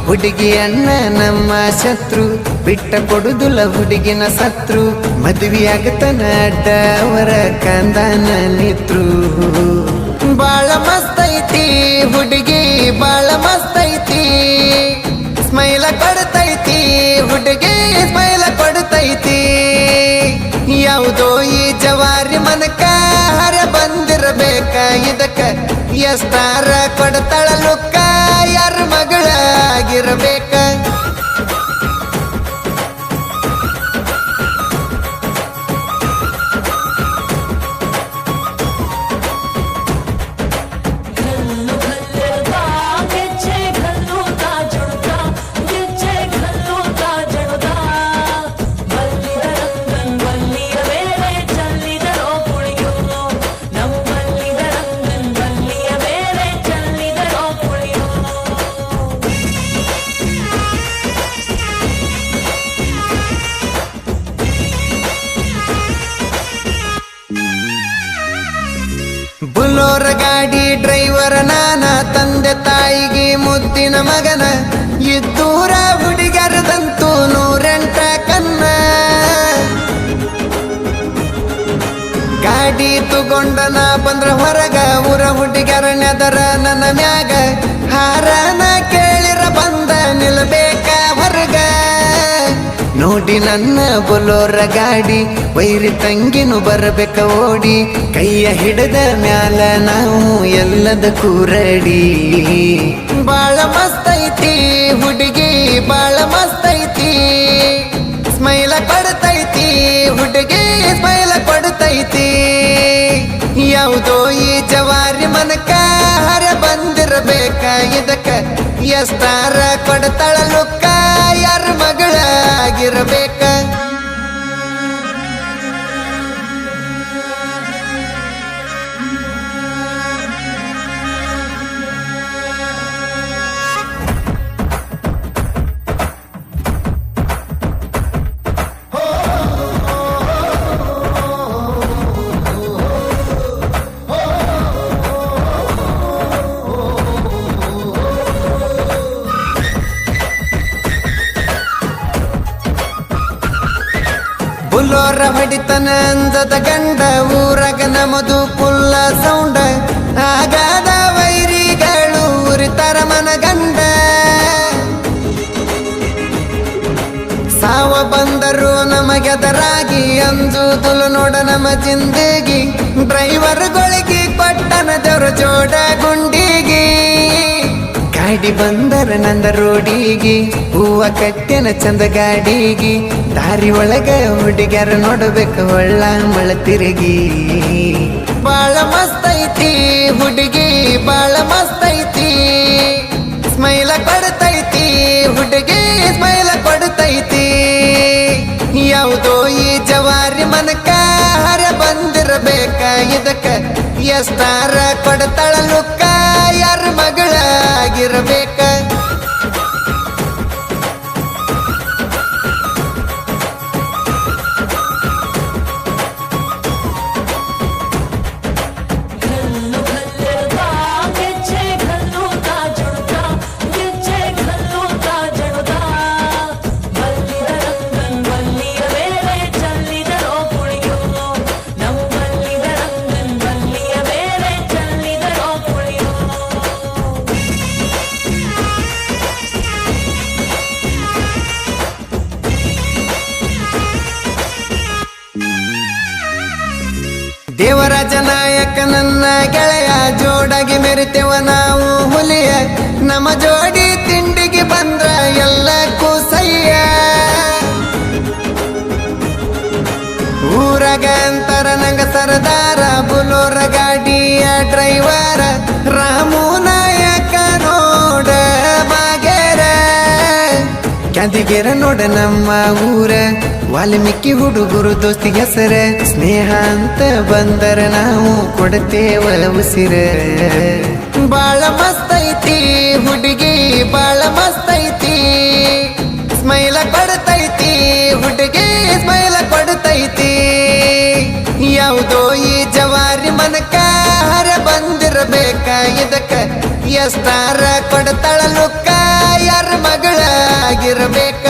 ಹುಡುಗಿ ಅಣ್ಣ ನಮ್ಮ ಶತ್ರು ಬಿಟ್ಟ ಕೊಡುದುಲ ಹುಡುಗಿನ ಸತ್ರು ಮದುವೆಯಾಗತನ ಅಡ್ಡ ಅವರ ಕಂದನ ನಿತ್ರು ಬಾಳ ಮಸ್ತ್ ಐತಿ ಹುಡುಗಿ ಬಾಳ ಮಸ್ತ್ ಐತಿ ಸ್ಮೈಲ ಕೊಡ್ತೈತಿ ಹುಡುಗಿ ಸ್ಮೈಲ ಕೊಡ್ತೈತಿ ಯಾವುದೋ ಈ ಜವಾರಿ ಮನಕ ಹರ ಬಂದಿರಬೇಕ ಇದಕ್ಕ ಎಷ್ಟಾರ ಕೊಡ್ತಾಳ ಲುಕ್ಕ ಯಾರ ಮಗಳಾಗಿರಬೇಕ ಬುಲೋರ ಗಾಡಿ ಡ್ರೈವರ್ ನಾನ ತಂದೆ ತಾಯಿಗೆ ಮುದ್ದಿನ ಮಗನ ಇದ್ದೂರ ಹುಡುಗರದಂತೂ 108 ಕನ್ನ ಗಾಡಿ ತಗೊಂಡ ನಾ ಬಂದ್ರ ಹೊರಗ ಊರ ಹುಡುಗರ ನೆದರ ನನ್ನ ಮ್ಯಾಗ ಹಾರನ ಕೇಳಿರ ಬಂದ ನಿಲ್ಬೇಕ ಹೊರಗ ನೋಡಿ ನನ್ನ ಬುಲೋರ ಗಾಡಿ ವೈರಿ ತಂಗಿನು ಬರಬೇಕ ಓಡಿ ಕೈಯ ಹಿಡದ ಮ್ಯಾಲ ನಾವು ಎಲ್ಲದಕ್ಕೂ ರೆಡಿ ಬಾಳ ಮಸ್ತ್ ಐತಿ ಹುಡುಗಿ ಬಾಳ ಮಸ್ತ್ ಐತಿ ಸ್ಮೈಲ ಕೊಡ್ತೈತಿ ಹುಡುಗಿ ಸ್ಮೈಲ ಕೊಡ್ತೈತಿ ಯಾವುದೋ ಈ ಜವಾರಿ ಮನಕ ಹರ ಬಂದಿರಬೇಕ ಇದಕ್ಕ ಎಷ್ಟಾರ ಕೊಡ್ತಾಳ ಲುಕ್ಕ ಯಾರ ಮಗಳ ಆಗಿರಬೇಕ ಬುಲೋರ ಹೊಡಿತನ ಅಂದದ ಗಂಡ ಊರಾಗ ನಮದು ಪುಲ್ಲ ಸೌಂಡ ಆಗಾದ ವೈರಿಗಳು ಉರಿತರ ಮನಗಂಡ ಸಾವ ಬಂದರು ನಮಗೆದರಾಗಿ ಅಂಜುದುಲು ನೋಡ ನಮ್ಮ ಜಿಂದಗಿ ಡ್ರೈವರ್ಗಳಿಗೆ ಕೊಟ್ಟನ ದೇವ್ರ ಜೋಡ ಗುಂಡಿಗಿ ಗಾಡಿ ಬಂದರ ನಂದ ರೋಡಿಗಿ ಹೂವ ಕಟ್ಟೆನ ಚಂದ ಗಾಡಿಗಿ ದಾರಿ ಒಳಗ ಹುಡುಗ್ಯಾರ ನೋಡಬೇಕು ಒಳ್ಳ ಮಳ ತಿರುಗಿ ಬಾಳ ಮಸ್ತ್ ಐತಿ ಹುಡುಗಿ ಬಾಳ ಮಸ್ತ್ ಐತಿ ಸ್ಮೈಲ ಕೊಡ್ತೈತಿ ಹುಡುಗಿ ಸ್ಮೈಲ ಕೊಡ್ತೈತಿ ಯಾವುದೋ ಈ ಜವಾರಿ ಮನಕ ಹರ ಬಂದಿರಬೇಕ ಇದಕ್ಕ ಎಷ್ಟಾರ ಕೊಡ್ತಾಳ ಲುಕ್ಕ ಯಾರ ಮಗಳ ಆಗಿರಬೇಕ ದೇವರಾಜ ನಾಯಕ ನನ್ನ ಗೆಳೆಯ ಜೋಡಾಗಿ ಮೆರಿತೆವ ನಾವು ಹುಲಿಯ ನಮ್ಮ ಜೋಡಿ ತಿಂಡಿಗೆ ಬಂದ್ರ ಎಲ್ಲಕ್ಕೂ ಸಯ್ಯ ಊರಾಗ ಅಂತರ ನಂಗ ಸರದಾರ ಬುಲೋರ ಗಾಡಿಯ ಡ್ರೈವರ ರಾಮು ನಾಯಕ ನೋಡ ಬಾಗೇರ ಕ್ಯಾಂದಿಗೆರ ನೋಡ ನಮ್ಮ ಊರ ವಾಲ್ಮೀಕಿ ಹುಡುಗರು ದೋಸ್ತಿ ಹೆಸರ ಸ್ನೇಹ ಅಂತ ಬಂದರ ನಾವು ಕೊಡ್ತೇವ ಉಸಿರ ಬಾಳ ಮಸ್ತ್ ಐತಿ ಹುಡುಗಿ ಬಾಳ ಮಸ್ತ್ ಐತಿ ಸ್ಮೈಲ ಕೊಡ್ತೈತಿ ಹುಡುಗಿ ಸ್ಮೈಲ ಕೊಡ್ತೈತಿ ಯಾವುದೋ ಈ ಜವಾರಿ ಮನಕ ಹರ ಬಂದಿರಬೇಕ ಇದಕ್ಕ ಎಷ್ಟಾರ ಕೊಡ್ತಾಳ ಲುಕ್ಕ ಯಾರ ಮಗಳ ಆಗಿರಬೇಕ